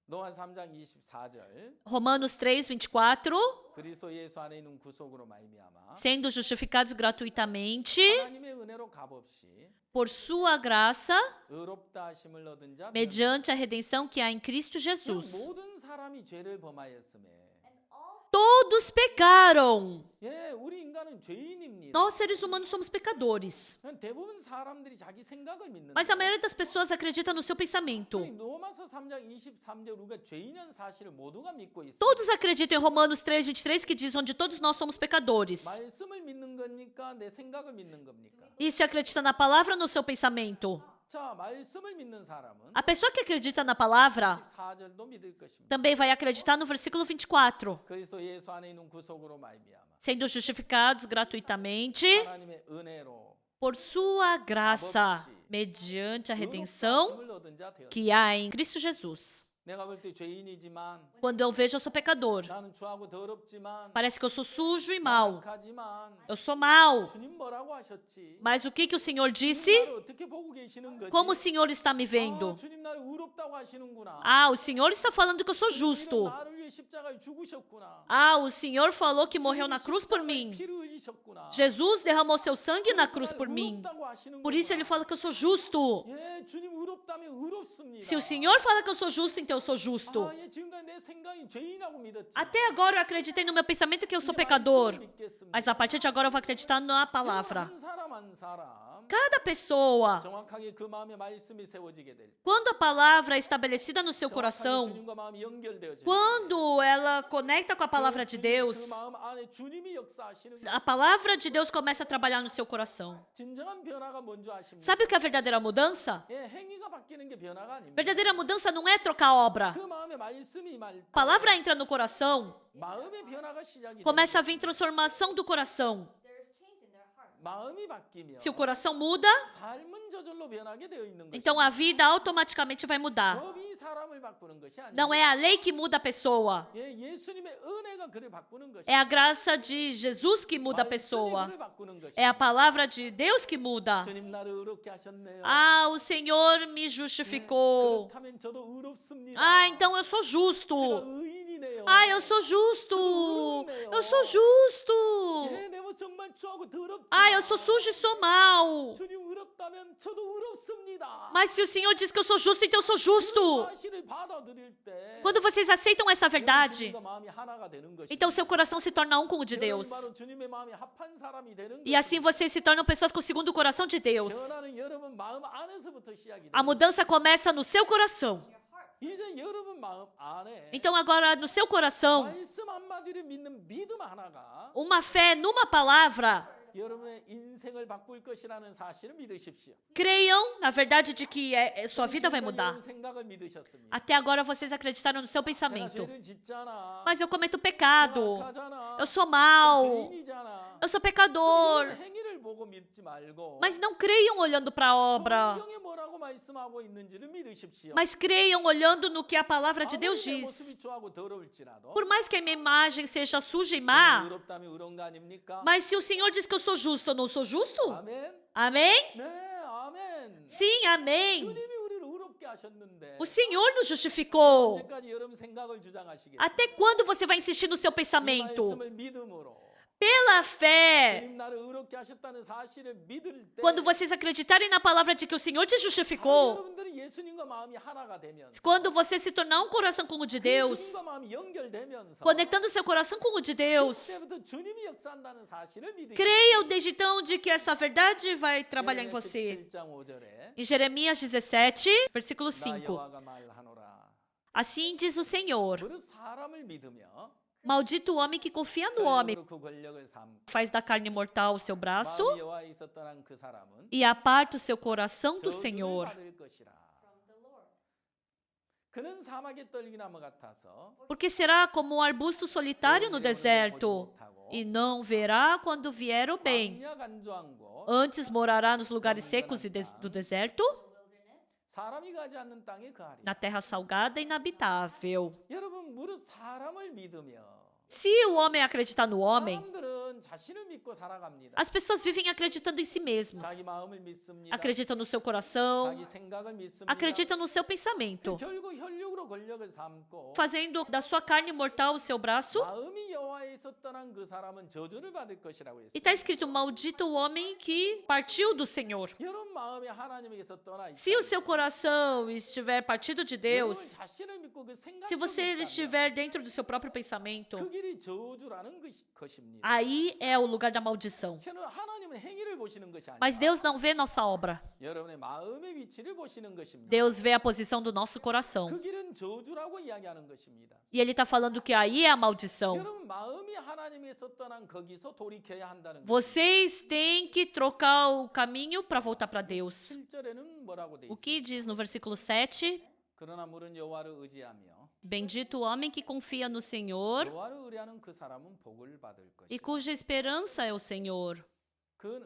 Speaker 1: 로마 3장 24절
Speaker 2: Romanos 3:24,
Speaker 1: 그리스도 예수 안에 있는 구속으로 말미암아
Speaker 2: sendo justificados gratuitamente
Speaker 1: 하나님의 은혜로 값없이
Speaker 2: por sua graça,
Speaker 1: 의롭다 하심을 얻은 자
Speaker 2: mediante a redenção que há em Cristo Jesus.
Speaker 1: 모든 사람이 죄를 범하였음에
Speaker 2: Todos pecaram.
Speaker 1: 예, 우리 인간은 죄인입니다.
Speaker 2: Nós, seres humanos, somos pecadores.
Speaker 1: 대부분 사람들이 자기 생각을 믿는다.
Speaker 2: Mas a maioria das pessoas acredita no seu pensamento.
Speaker 1: 로마서 3장 23절 우리가 죄인이라는 사실을 모두가 믿고 있습니다.
Speaker 2: Todos acreditam em Romanos 3:23, que diz onde todos nós somos pecadores.
Speaker 1: 말씀을 믿는 겁니까? 내 생각을 믿는 겁니까?
Speaker 2: Isso é acreditar na palavra ou no seu pensamento?
Speaker 1: 자, 말씀을 믿는 사람은
Speaker 2: A pessoa que acredita na palavra
Speaker 1: 24절도 믿을 것입니다.
Speaker 2: também vai acreditar no versículo 24.
Speaker 1: 그리스도 예수 안에 있는 구속으로 말미암아
Speaker 2: Sendo justificados gratuitamente
Speaker 1: 하나님의 은혜로
Speaker 2: por sua graça, mediante a redenção
Speaker 1: 의롭다 하심을 얻은 자 되었다.
Speaker 2: que há em Cristo Jesus.
Speaker 1: 내가 볼 때 죄인이지만
Speaker 2: Quando eu vejo, eu sou pecador.
Speaker 1: 나는 추하고 더럽지만
Speaker 2: Parece que eu sou sujo e mau.
Speaker 1: 악하지만
Speaker 2: Eu sou mau.
Speaker 1: 주님 뭐라고 하셨지?
Speaker 2: Mas o que o Senhor disse?
Speaker 1: 주님 나를 어떻게 보고 계시는 거지?
Speaker 2: Como o Senhor está me
Speaker 1: 아,
Speaker 2: vendo?
Speaker 1: 주님 나를 의롭다고 하시는구나.
Speaker 2: Ah, o Senhor está falando que eu sou
Speaker 1: 주님은
Speaker 2: justo.
Speaker 1: 나를 위해 십자가에 죽으셨구나.
Speaker 2: Ah, o Senhor falou que morreu na cruz por
Speaker 1: 십자가에
Speaker 2: mim.
Speaker 1: 피를 흘리셨구나.
Speaker 2: Jesus derramou seu sangue na
Speaker 1: 그래서
Speaker 2: cruz
Speaker 1: 나를
Speaker 2: por mim.
Speaker 1: 의롭다고 하시는구나.
Speaker 2: Por isso ele fala que eu sou justo.
Speaker 1: 예, 주님 의롭다면 의롭습니다.
Speaker 2: Se o Senhor fala que eu sou justo, então então eu sou justo.
Speaker 1: 예, 지금까지 내 생각이 죄인하고 믿었지.
Speaker 2: Até agora eu acreditei no meu pensamento que eu sou pecador. Mas a partir de agora eu vou acreditar na palavra.
Speaker 1: 한 사람 한 사람
Speaker 2: Cada pessoa,
Speaker 1: 정확하게 그 마음에 말씀이 세워지게 될 때,
Speaker 2: quando a palavra é estabelecida no seu
Speaker 1: 정확하게
Speaker 2: coração,
Speaker 1: 주님과 마음이 연결되어질 때,
Speaker 2: quando ela conecta com a palavra de
Speaker 1: 그
Speaker 2: Deus,
Speaker 1: 마음 안에 주님이 역사하시는
Speaker 2: a palavra de Deus começa a trabalhar no seu coração.
Speaker 1: 진정한 변화가 뭔지 아십니까?
Speaker 2: Sabe o que é a verdadeira mudança?
Speaker 1: 예, 행위가 바뀌는 게 변화가 아닙니다.
Speaker 2: Verdadeira mudança não é trocar obra.
Speaker 1: 그 마음에 말씀이 말
Speaker 2: A palavra entra no coração,
Speaker 1: 마음의 변화가 시작이
Speaker 2: começa a
Speaker 1: 되는
Speaker 2: vir transformação do coração.
Speaker 1: 마음이 바뀌면
Speaker 2: Se o coração muda,
Speaker 1: 삶은 저절로 변하게 되어 있는 것입니다.
Speaker 2: então a vida automaticamente vai mudar.
Speaker 1: 법이 사람을 바꾸는 것이 아니라
Speaker 2: Não é a lei que muda a pessoa.
Speaker 1: 예, 예수님의 은혜가 그를 바꾸는 것이
Speaker 2: É a graça de Jesus que muda a pessoa.
Speaker 1: 그를 바꾸는 것이
Speaker 2: É a palavra de Deus que muda.
Speaker 1: 주님 나를 의롭게 하셨네요.
Speaker 2: Ah, o Senhor me justificou.
Speaker 1: 그렇다면 저도 의롭습니다.
Speaker 2: Ah, então eu sou
Speaker 1: 제가
Speaker 2: justo.
Speaker 1: 의인이네요.
Speaker 2: Ah, eu sou justo. Eu sou justo.
Speaker 1: 예, 내 모습 정말 추하고 더럽지.
Speaker 2: Ah, eu sou sujo e sou mau.
Speaker 1: 주님 의롭다면 저도 의롭습니다.
Speaker 2: Mas se o Senhor diz que eu sou justo, então eu sou justo.
Speaker 1: 사실을 받아들일 때
Speaker 2: Quando vocês aceitam essa verdade,
Speaker 1: 주님과 마음이 하나가 되는 것이죠.
Speaker 2: então seu coração se torna um com o de Deus.
Speaker 1: 바로 주님의 마음이 합한 사람이 되는
Speaker 2: E assim vocês se tornam pessoas com o segundo coração de Deus.
Speaker 1: 변화는 여러분 마음 안에서부터 시작이
Speaker 2: A
Speaker 1: 돼요.
Speaker 2: mudança começa no seu coração.
Speaker 1: 이제 여러분 마음 안에
Speaker 2: Então agora no seu coração,
Speaker 1: 말씀 한마디를 믿는 믿음 하나가
Speaker 2: uma fé numa palavra.
Speaker 1: 여러분의 인생을 바꿀 것이라는 사실을 믿으십시오.
Speaker 2: Creiam na verdade de que sua vida vai mudar.
Speaker 1: 여러분 생각을 믿으셨습니다.
Speaker 2: Até agora vocês acreditaram no seu
Speaker 1: 내가
Speaker 2: pensamento.
Speaker 1: 죄를 짓잖아.
Speaker 2: Mas eu cometo pecado.
Speaker 1: 악하잖아.
Speaker 2: Eu sou mau.
Speaker 1: 죄인이잖아.
Speaker 2: Eu sou pecador.
Speaker 1: 이런 행위를 보고 믿지 말고
Speaker 2: Mas não creiam olhando para a obra.
Speaker 1: 성경에 뭐라고 말씀하고 있는지를 믿으십시오.
Speaker 2: Mas creiam olhando no que a palavra de Deus
Speaker 1: 아무리 내
Speaker 2: diz.
Speaker 1: 모습이 좋아하고 더러울지라도
Speaker 2: Por mais que a minha imagem seja suja e má,
Speaker 1: 의롭다면 의로운 거 아닙니까?
Speaker 2: mas se o Senhor diz que eu sou justo, eu não sou justo?
Speaker 1: 아멘.
Speaker 2: Amém?
Speaker 1: 네, 아멘.
Speaker 2: Sim, amém.
Speaker 1: 주님이 우리를 의롭게 하셨는데
Speaker 2: O Senhor nos justificou.
Speaker 1: 언제까지 여러분 생각을 주장하시겠어요?
Speaker 2: Até quando você vai insistir no seu
Speaker 1: 이
Speaker 2: pensamento?
Speaker 1: 말씀을 믿음으로
Speaker 2: Pela fé.
Speaker 1: 주님 나를 의롭게 하셨다는 사실을 믿을 때
Speaker 2: Quando vocês acreditarem na palavra de que o Senhor te
Speaker 1: 바로
Speaker 2: justificou,
Speaker 1: 여러분들이 예수님과 마음이 하나가 되면서
Speaker 2: quando você se tornar um coração com o de Deus,
Speaker 1: 주님과 마음이 연결되면서
Speaker 2: conectando seu coração com o de Deus,
Speaker 1: 그때부터 주님이 역사한다는 사실을 믿으십시오.
Speaker 2: creiam desde então de que essa verdade vai trabalhar em você.
Speaker 1: 17장 5절에
Speaker 2: Em Jeremias 17, versículo
Speaker 1: 나
Speaker 2: 5.
Speaker 1: 여호와가 말하노라.
Speaker 2: Assim diz o Senhor:
Speaker 1: 그 사람을 믿으며
Speaker 2: Maldito o homem que confia no homem,
Speaker 1: 그 권력을 삼고
Speaker 2: faz da carne mortal o seu braço
Speaker 1: 마음이 여호와에 있었던 그 사람은
Speaker 2: e aparta o seu coração do
Speaker 1: 저주를
Speaker 2: Senhor.
Speaker 1: 받을 것이라. 그는 사막의 떨기나무 같아서
Speaker 2: Porque será como um arbusto solitário no deserto, e não verá quando vier o bem.
Speaker 1: 광야 간조한 곳,
Speaker 2: Antes morará nos lugares secos e do deserto,
Speaker 1: 사람이 가지 않는 땅에 거하리.
Speaker 2: na terra salgada e inabitável.
Speaker 1: 여러분 무릇 사람을 믿으며
Speaker 2: Se o homem acreditar no homem,
Speaker 1: 사람들은 자신을 믿고 살아갑니다.
Speaker 2: as pessoas vivem acreditando em si mesmos.
Speaker 1: 자기 마음을 믿습니다.
Speaker 2: Acreditam no seu coração,
Speaker 1: 자기 생각을 믿습니다.
Speaker 2: acreditam no seu pensamento,
Speaker 1: 결국 혈육으로 권력을 삼고
Speaker 2: fazendo da sua carne mortal o seu braço.
Speaker 1: 마음이 여호와에 있었던 그 사람은 저주를 받을 것이라고
Speaker 2: E
Speaker 1: 했습니다.
Speaker 2: está escrito: Maldito o homem que partiu do Senhor.
Speaker 1: 여러분 마음이 하나님에게서 떠나
Speaker 2: Se o seu coração estiver partido de Deus,
Speaker 1: 자신을 믿고 그
Speaker 2: se você estiver dentro do seu próprio pensamento,
Speaker 1: 그 길이 저주라는 것입니다.
Speaker 2: aí é o lugar da maldição.
Speaker 1: 하나님은 행위를 보시는 것이 아니라
Speaker 2: Mas Deus não vê nossa obra.
Speaker 1: 여러분의 마음의 위치를 보시는 것입니다.
Speaker 2: Deus vê a posição do nosso coração.
Speaker 1: 그 길은 저주라고 이야기하는 것입니다.
Speaker 2: E Ele está falando que aí é a maldição.
Speaker 1: 여러분 마음이 하나님에서 떠난 거기서 돌이켜야 한다는 것.
Speaker 2: Vocês têm que trocar o caminho para voltar para Deus.
Speaker 1: 7절에는 뭐라고 돼
Speaker 2: O
Speaker 1: 있어요?
Speaker 2: que diz no versículo 7?
Speaker 1: 그러나 물은 여호와를 의지하며
Speaker 2: Bendito o homem que confia no Senhor
Speaker 1: 여호와를 의뢰하는 그 사람은 복을 받을
Speaker 2: e
Speaker 1: 것이다.
Speaker 2: cuja esperança é o Senhor.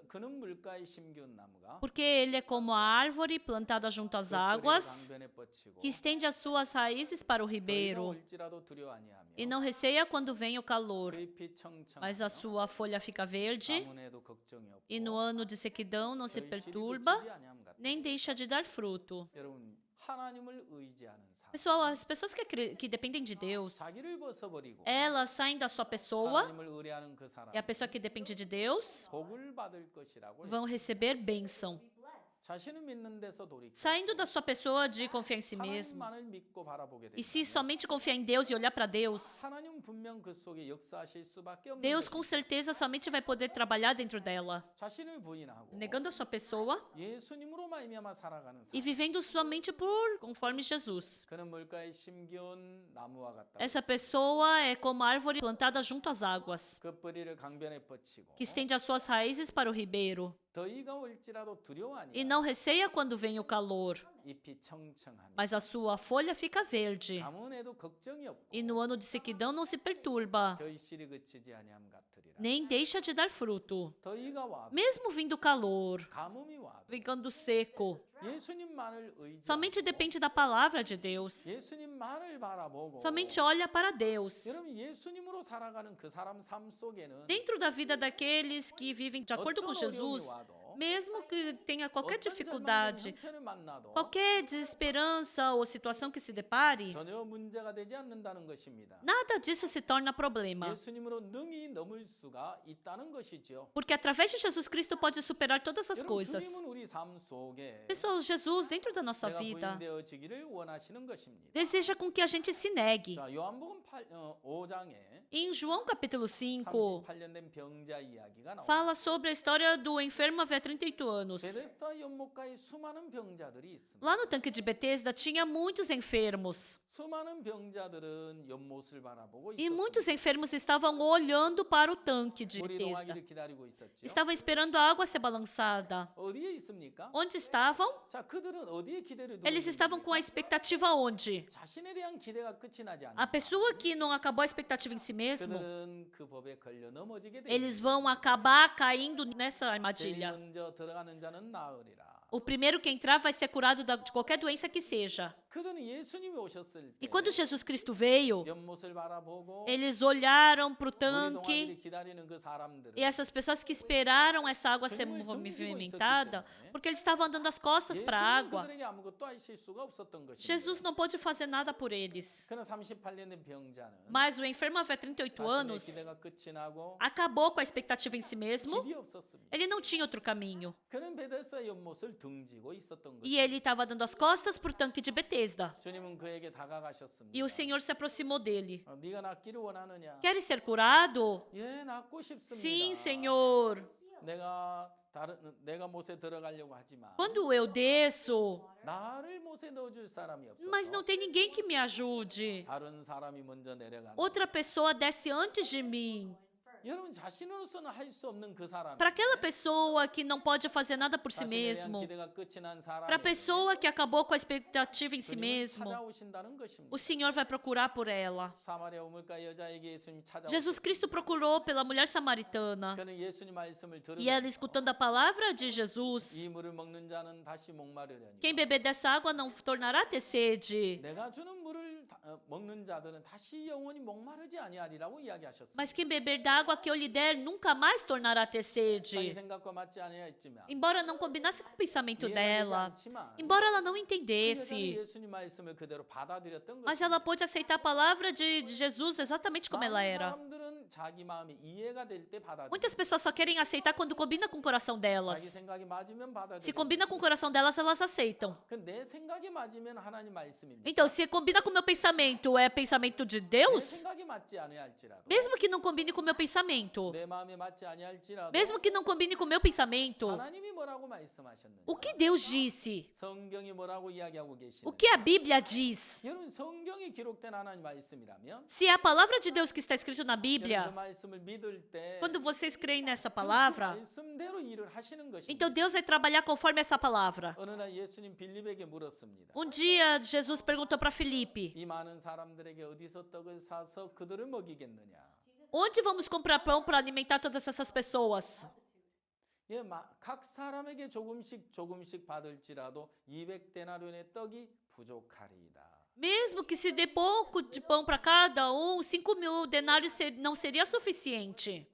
Speaker 1: 그는 물가에 심기운 나무가
Speaker 2: Porque ele é como a árvore plantada junto às águas,
Speaker 1: 강변에 뻗치고
Speaker 2: que estende as suas raízes para o
Speaker 1: 더위가
Speaker 2: ribeiro,
Speaker 1: 올지라도 두려워 아니하며
Speaker 2: e não receia quando vem o calor.
Speaker 1: 그 잎이 청청하며
Speaker 2: Mas a sua folha fica verde,
Speaker 1: 가뭄에도 걱정이 없고
Speaker 2: e no ano de sequidão não se
Speaker 1: 결실이
Speaker 2: perturba,
Speaker 1: 그치지 아니함 같다.
Speaker 2: nem deixa de dar fruto.
Speaker 1: 여러분 하나님을 의지하는 사람
Speaker 2: Pessoal, as pessoas que dependem de Deus,
Speaker 1: 자기를 벗어버리고
Speaker 2: elas saem da sua pessoa,
Speaker 1: 하나님을 의뢰하는 그 사람
Speaker 2: e a pessoa que depende de Deus
Speaker 1: 복을 받을 것이라고
Speaker 2: vão
Speaker 1: 했습니다.
Speaker 2: receber bênção.
Speaker 1: 자신을 믿는 데서 돌이켜
Speaker 2: Saindo da sua pessoa de confiar em si mesmo.
Speaker 1: 하나님만을 믿고 바라보게
Speaker 2: E se
Speaker 1: 된다면
Speaker 2: somente confiar em Deus e olhar para Deus,
Speaker 1: 하나님은 분명 그 속에 역사하실 수밖에 없는
Speaker 2: Deus com
Speaker 1: 것이죠.
Speaker 2: certeza somente vai poder trabalhar dentro dela,
Speaker 1: 자신을 부인하고
Speaker 2: negando a sua pessoa
Speaker 1: 예수님으로 말미암아 살아가는
Speaker 2: e
Speaker 1: 사람.
Speaker 2: vivendo somente por conforme Jesus.
Speaker 1: 그는 물가에 심겨온 나무와 같다.
Speaker 2: Essa pessoa é como a árvore plantada junto às águas,
Speaker 1: 그 뿌리를 강변에 뻗치고
Speaker 2: que estende as suas raízes para o ribeiro
Speaker 1: 더위가 올지라도 두려워하니
Speaker 2: e não receia quando vem o calor,
Speaker 1: 잎이 청청하니
Speaker 2: mas a sua folha fica verde.
Speaker 1: 가뭄에도 걱정이 없고
Speaker 2: E no ano de sequidão não se perturba,
Speaker 1: 결실이 그치지 아니함 같으리라.
Speaker 2: nem deixa de dar fruto.
Speaker 1: 더위가 와도
Speaker 2: Mesmo vindo calor,
Speaker 1: 가뭄이 와도
Speaker 2: ficando seco,
Speaker 1: 예수님만을 의지하고
Speaker 2: somente depende da palavra de Deus.
Speaker 1: 예수님만을 바라보고
Speaker 2: Somente olha para Deus.
Speaker 1: 여러분 예수님으로 살아가는 그 사람 삶 속에는
Speaker 2: Dentro da vida daqueles que vivem de acordo com
Speaker 1: 어떤
Speaker 2: Jesus,
Speaker 1: 어려움이 와도
Speaker 2: mesmo que tenha qualquer
Speaker 1: 어떤
Speaker 2: dificuldade,
Speaker 1: 절망적인 형편을 만나도
Speaker 2: qualquer desesperança ou situação que se depare,
Speaker 1: 전혀 문제가 되지 않는다는 것입니다.
Speaker 2: nada disso se torna problema.
Speaker 1: 예수님으로 능히 넘을 수가 있다는 것이죠.
Speaker 2: Porque através de Jesus Cristo pode superar todas as
Speaker 1: 여러분
Speaker 2: coisas.
Speaker 1: 주님은 우리 삶 속에
Speaker 2: Pessoal, Jesus, dentro da nossa
Speaker 1: 내가
Speaker 2: vida,
Speaker 1: 부인되어지기를 원하시는 것입니다.
Speaker 2: deseja com que a gente se negue.
Speaker 1: 자, 요한복음 5장에
Speaker 2: Em João capítulo 5,
Speaker 1: 38년 된 병자 이야기가 나옵니다.
Speaker 2: fala sobre a história do enfermo havia 38 anos.
Speaker 1: 베데스다 연못가에 수많은 병자들이 있습니다.
Speaker 2: Lá no tanque de Betesda tinha muitos enfermos.
Speaker 1: 수많은 병자들은 연못을 바라보고
Speaker 2: E muitos
Speaker 1: 있었습니다.
Speaker 2: enfermos estavam olhando para o tanque de
Speaker 1: 물이
Speaker 2: Betesda.
Speaker 1: 동하기를 기다리고 있었죠.
Speaker 2: Estavam esperando a água ser balançada.
Speaker 1: 어디에 있습니까?
Speaker 2: Onde estavam?
Speaker 1: 자, 그들은 어디에 기대를 두고
Speaker 2: Eles estavam com a expectativa onde?
Speaker 1: 자신에 대한 기대가 끝이 나지
Speaker 2: A
Speaker 1: 않는
Speaker 2: pessoa que não acabou a expectativa em si mesmo,
Speaker 1: 그들은 그 법에 걸려 넘어지게 됩니다.
Speaker 2: eles vão acabar caindo nessa
Speaker 1: 제일
Speaker 2: armadilha.
Speaker 1: 먼저 들어가는 자는 나으리라.
Speaker 2: O primeiro que entrar vai ser curado de qualquer doença que seja.
Speaker 1: 그들은 예수님이 오셨을
Speaker 2: E
Speaker 1: 때
Speaker 2: quando Jesus Cristo veio,
Speaker 1: 연못을 바라보고
Speaker 2: eles olharam para o
Speaker 1: 물이
Speaker 2: tanque
Speaker 1: 동하기를 기다리는 그 사람들은
Speaker 2: e essas pessoas que esperaram essa água ser movimentada, porque eles estavam dando as costas para a
Speaker 1: 예수님은
Speaker 2: água,
Speaker 1: 그들에게 아무것도 하실 수가 없었던 것입니다.
Speaker 2: Jesus não pôde fazer nada por eles.
Speaker 1: 그는 38년 된 병자는
Speaker 2: Mas o enfermo havia 38
Speaker 1: 자신의
Speaker 2: anos,
Speaker 1: 기대가 끝이 나고
Speaker 2: acabou com a expectativa em si mesmo,
Speaker 1: 길이 없었습니다.
Speaker 2: ele não tinha outro caminho.
Speaker 1: 그는 베데스다 연못을 등지고 있었던
Speaker 2: E
Speaker 1: 것입니다.
Speaker 2: ele estava dando as costas para o tanque de Betesda.
Speaker 1: 주님은 그에게 다가가셨습니다.
Speaker 2: E o Senhor se aproximou dele.
Speaker 1: 네가 낫기를 원하느냐?
Speaker 2: Queres ser curado?
Speaker 1: 예, 낫고 싶습니다.
Speaker 2: Sim, Senhor.
Speaker 1: 내가 못에 들어가려고 하지만
Speaker 2: Quando eu desço,
Speaker 1: 나를 못에 넣어줄 사람이 없어서
Speaker 2: mas não tem ninguém que me ajude.
Speaker 1: 다른 사람이 먼저 내려가는.
Speaker 2: Outra pessoa desce antes de mim.
Speaker 1: 여러분 자신으로서는 할 수 없는 그 사람.
Speaker 2: Para aquela pessoa que não pode fazer nada por si mesmo,
Speaker 1: 기대가 끝이 난 사람.
Speaker 2: para a pessoa que acabou com a expectativa em si mesmo,
Speaker 1: 찾아오신다는 것입니다.
Speaker 2: o Senhor vai procurar por ela.
Speaker 1: 사마리아 우물가 여자에게 예수님 찾아오셨어요.
Speaker 2: Jesus Cristo procurou pela mulher samaritana.
Speaker 1: 그는 예수님 말씀을
Speaker 2: E ela,
Speaker 1: 들으면서
Speaker 2: escutando a palavra de Jesus,
Speaker 1: 이 물을 먹는 자는 다시 목마르려니
Speaker 2: quem beber dessa água não tornará a ter sede.
Speaker 1: 내가 주는 물을 먹는 자들은 다시 영원히 목마르지 아니하리라고 이야기하셨습니다.
Speaker 2: Mas quem beber da água que eu lhe der nunca mais tornará a ter
Speaker 1: 자기
Speaker 2: sede.
Speaker 1: 생각과 맞지 아니하였지만
Speaker 2: Embora não combinasse com o pensamento
Speaker 1: 이해가 되지
Speaker 2: dela,
Speaker 1: 않지만
Speaker 2: embora ela não
Speaker 1: 그 여자는
Speaker 2: entendesse,
Speaker 1: 예수님 말씀을 그대로 받아들였던
Speaker 2: mas
Speaker 1: 것입니다.
Speaker 2: ela pôde aceitar a palavra de Jesus exatamente como ela
Speaker 1: 많은
Speaker 2: era.
Speaker 1: 사람들은 자기 마음이 이해가 될 때 받아들여요.
Speaker 2: Muitas pessoas só querem aceitar quando combina com o coração
Speaker 1: 자기
Speaker 2: delas.
Speaker 1: 생각이 맞으면
Speaker 2: Se
Speaker 1: 받아들여요.
Speaker 2: combina com o coração delas, elas aceitam.
Speaker 1: 내 생각이 맞으면 하나님 말씀입니다.
Speaker 2: Então, se combina com o meu pensamento, é pensamento de
Speaker 1: 내
Speaker 2: Deus?
Speaker 1: 생각이 맞지 아니할지라도
Speaker 2: Mesmo que não combine com o meu pensamento,
Speaker 1: 내 마음에 맞지 아니할지라도
Speaker 2: mesmo que não combine com o meu pensamento,
Speaker 1: 하나님이 뭐라고 말씀하셨는지
Speaker 2: o que Deus disse?
Speaker 1: 성경이 뭐라고 이야기하고
Speaker 2: O
Speaker 1: 계시는지
Speaker 2: que a Bíblia diz?
Speaker 1: 여러분 성경이 기록된 하나님 말씀이라면
Speaker 2: Se é a palavra de Deus que está escrito na
Speaker 1: 여러분 그
Speaker 2: Bíblia,
Speaker 1: 말씀을 믿을 때
Speaker 2: quando vocês creem nessa
Speaker 1: 그
Speaker 2: palavra,
Speaker 1: 말씀대로 일을 하시는 것입니다.
Speaker 2: então Deus vai trabalhar conforme essa palavra.
Speaker 1: 어느 날 예수님 빌립에게 물었습니다.
Speaker 2: Dia, Jesus perguntou para Filipe:
Speaker 1: 이 많은 사람들에게 어디서 떡을 사서 그들을 먹이겠느냐?
Speaker 2: onde vamos comprar pão para alimentar todas essas pessoas?
Speaker 1: 예, 각 사람에게 조금씩 받을지라도 200데나리온의 떡이 부족하리이다.
Speaker 2: Mesmo que se dê pouco de pão para cada 5.000 denários não seria suficiente.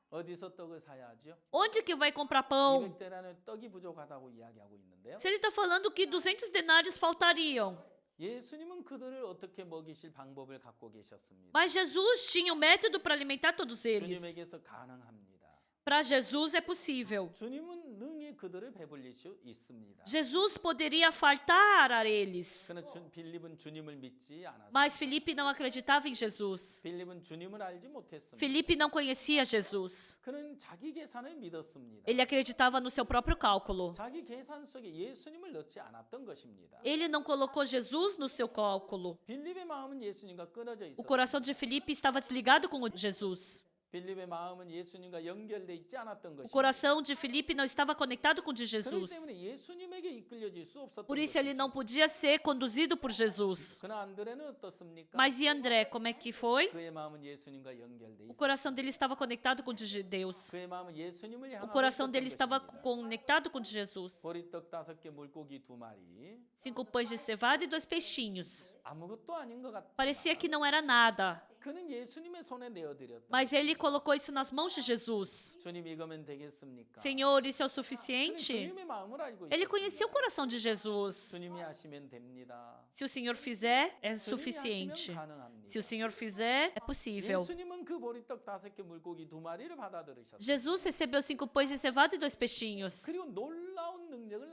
Speaker 1: 어디서 떡을 사야죠?
Speaker 2: Onde que vai comprar pão?
Speaker 1: 200데나리온의 떡이 부족하다고 이야기하고 있는데요.
Speaker 2: Se ele está falando que 200 denários faltariam.
Speaker 1: 예수님은 그들을 어떻게 먹이실 방법을 갖고 계셨습니다.
Speaker 2: Mas Jesus tinha um método para alimentar todos eles.
Speaker 1: 주님에게서 가능합니다.
Speaker 2: Para Jesus é possível.
Speaker 1: 주님은 능히 그들을 배불릴 수 있습니다.
Speaker 2: Jesus poderia fartar a eles.
Speaker 1: 그러나 빌립은 주님을 믿지 않았습니다.
Speaker 2: Mas Felipe não acreditava em Jesus.
Speaker 1: 빌립은 주님을 알지 못했습니다.
Speaker 2: Felipe não conhecia Jesus.
Speaker 1: 그는 자기 계산을 믿었습니다.
Speaker 2: Ele acreditava no seu próprio cálculo.
Speaker 1: 자기 계산 속에 예수님을 넣지 않았던 것입니다.
Speaker 2: Ele não colocou Jesus no seu cálculo.
Speaker 1: 빌립의 마음은 예수님과 끊어져
Speaker 2: O
Speaker 1: 있었습니다.
Speaker 2: coração de Felipe estava desligado com Jesus.
Speaker 1: 빌립의 마음은 예수님과 연결돼 있지 않았던
Speaker 2: O
Speaker 1: 것입니다.
Speaker 2: coração de Felipe não estava conectado com o de
Speaker 1: 그렇기
Speaker 2: Jesus.
Speaker 1: 때문에 예수님에게 이끌려질 수 없었던
Speaker 2: Por isso ele
Speaker 1: 것입니다.
Speaker 2: não podia ser conduzido por Jesus.
Speaker 1: 그러나 안드레는 어떻습니까?
Speaker 2: Mas e André, como é que foi?
Speaker 1: 그의 마음은 예수님과 연결돼
Speaker 2: O
Speaker 1: 있었습니다.
Speaker 2: coração dele estava conectado com o de Deus.
Speaker 1: 그의 마음은 예수님을
Speaker 2: O
Speaker 1: 향하고
Speaker 2: coração
Speaker 1: 있었던
Speaker 2: dele estava
Speaker 1: 것입니다.
Speaker 2: conectado com o de Jesus.
Speaker 1: 보리떡 5개 물고기 2마리
Speaker 2: 5 pães de cevada e 2 peixinhos.
Speaker 1: 아무것도 아닌 것 같다.
Speaker 2: Parecia que não era nada.
Speaker 1: 그는 예수님의 손에 내어드렸다.
Speaker 2: Mas ele colocou isso nas mãos de Jesus.
Speaker 1: 주님 이거면 되겠습니까?
Speaker 2: Senhor, isso é o
Speaker 1: 그는
Speaker 2: suficiente?
Speaker 1: 주님의 마음을 알고
Speaker 2: Ele
Speaker 1: 있었습니다.
Speaker 2: conhecia o coração de Jesus.
Speaker 1: 주님이 하시면 됩니다.
Speaker 2: Se o Senhor fizer, é
Speaker 1: 주님이
Speaker 2: suficiente.
Speaker 1: 하시면 가능합니다.
Speaker 2: Se o Senhor fizer, é possível.
Speaker 1: 예수님은 그 보리떡 5개 물고기 2마리를 받아들이셨습니다.
Speaker 2: Jesus recebeu 5 pães de cevada e 2 peixinhos.
Speaker 1: 그리고 놀라운 능력을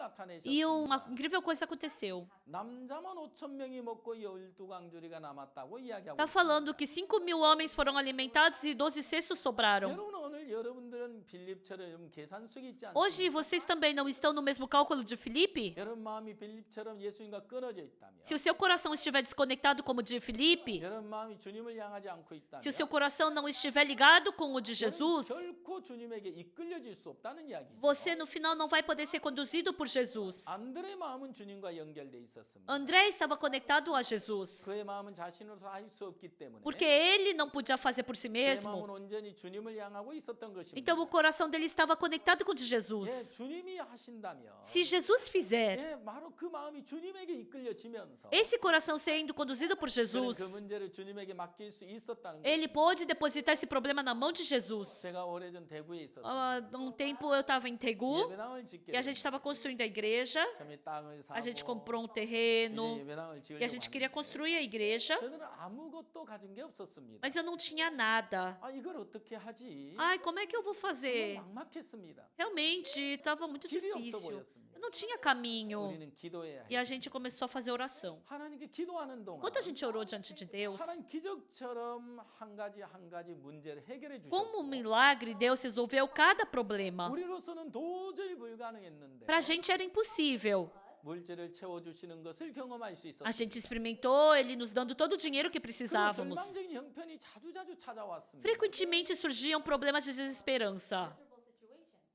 Speaker 2: E uma
Speaker 1: 나타내셨습니다.
Speaker 2: incrível coisa aconteceu.
Speaker 1: 남자만 5천 명이 먹고 12강주리가 남았다고 이야기하고
Speaker 2: Está falando que 5.000 homens foram alimentados e 12 cestos sobraram.
Speaker 1: 여러분 오늘 여러분들은 빌립처럼 계산 속에 있지
Speaker 2: Hoje
Speaker 1: 않습니까?
Speaker 2: vocês também não estão no mesmo cálculo de Filipe?
Speaker 1: 여러분 마음이 빌립처럼 예수님과 끊어져 있다면
Speaker 2: Se o seu coração estiver desconectado como o de Filipe,
Speaker 1: 여러분 마음이 주님을 향하지 않고 있다면
Speaker 2: se o seu coração não estiver ligado com o de Jesus,
Speaker 1: 결코 주님에게 이끌려질 수 없다는 이야기죠.
Speaker 2: você no final não vai poder ser conduzido por Jesus.
Speaker 1: 안드레의 마음은 주님과 연결돼 있었습니다.
Speaker 2: André estava conectado a Jesus,
Speaker 1: 그의 마음은 자신으로서 할 수 없기 때문에
Speaker 2: porque ele não podia fazer por si
Speaker 1: 그의
Speaker 2: mesmo.
Speaker 1: 마음은 온전히 주님을 향하고 있었던 것입니다.
Speaker 2: Então o coração dele estava conectado com o de
Speaker 1: 예,
Speaker 2: Jesus.
Speaker 1: 주님이 하신다면
Speaker 2: Se Jesus fizer,
Speaker 1: 예, 바로 그 마음이 주님에게 이끌려지면서
Speaker 2: esse coração sendo conduzido por
Speaker 1: 그는 그
Speaker 2: Jesus,
Speaker 1: 문제를 주님에게 맡길 수 있었다는
Speaker 2: ele
Speaker 1: 것입니다.
Speaker 2: pôde depositar esse problema na mão de Jesus.
Speaker 1: 제가 오래전 대구에 있었습니다.
Speaker 2: Um tempo eu estava em Tegu
Speaker 1: 예배당을 짓게
Speaker 2: e a gente estava construindo a igreja.
Speaker 1: 처음에 땅을
Speaker 2: A gente
Speaker 1: 사고
Speaker 2: comprou um
Speaker 1: 이제
Speaker 2: terreno
Speaker 1: 예배당을
Speaker 2: e a
Speaker 1: 지으려고
Speaker 2: gente queria
Speaker 1: 하는데
Speaker 2: construir a igreja,
Speaker 1: 저는 아무것도 가진 게 없었습니다.
Speaker 2: mas eu não tinha nada.
Speaker 1: 아 이걸 어떻게 하지?
Speaker 2: Ai, como é que eu vou
Speaker 1: 정말
Speaker 2: fazer?
Speaker 1: 막막했습니다.
Speaker 2: Realmente estava muito
Speaker 1: 길이 없어
Speaker 2: difícil.
Speaker 1: 보였습니다.
Speaker 2: Eu não tinha caminho.
Speaker 1: 우리는 기도해야
Speaker 2: E a
Speaker 1: 해요.
Speaker 2: gente começou a fazer oração.
Speaker 1: 하나님께 기도하는 동안
Speaker 2: Enquanto a gente orou diante de Deus,
Speaker 1: 하나님 기적처럼 한 가지 문제를 해결해
Speaker 2: como um
Speaker 1: 주셨고
Speaker 2: milagre, Deus resolveu cada problema.
Speaker 1: 우리로서는 도저히 불가능했는데
Speaker 2: Para a gente era impossível.
Speaker 1: 물질을 채워주시는 것을 경험할 수
Speaker 2: A
Speaker 1: 있었습니다.
Speaker 2: gente experimentou Ele nos dando todo o dinheiro que
Speaker 1: 그리고
Speaker 2: precisávamos.
Speaker 1: 절망적인 형편이 자주자주 찾아왔습니다.
Speaker 2: Frequentemente surgiam problemas de desesperança.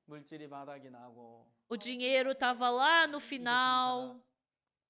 Speaker 1: 물질이 바닥이 나고
Speaker 2: O dinheiro estava lá no
Speaker 1: 이제
Speaker 2: final.
Speaker 1: 공사가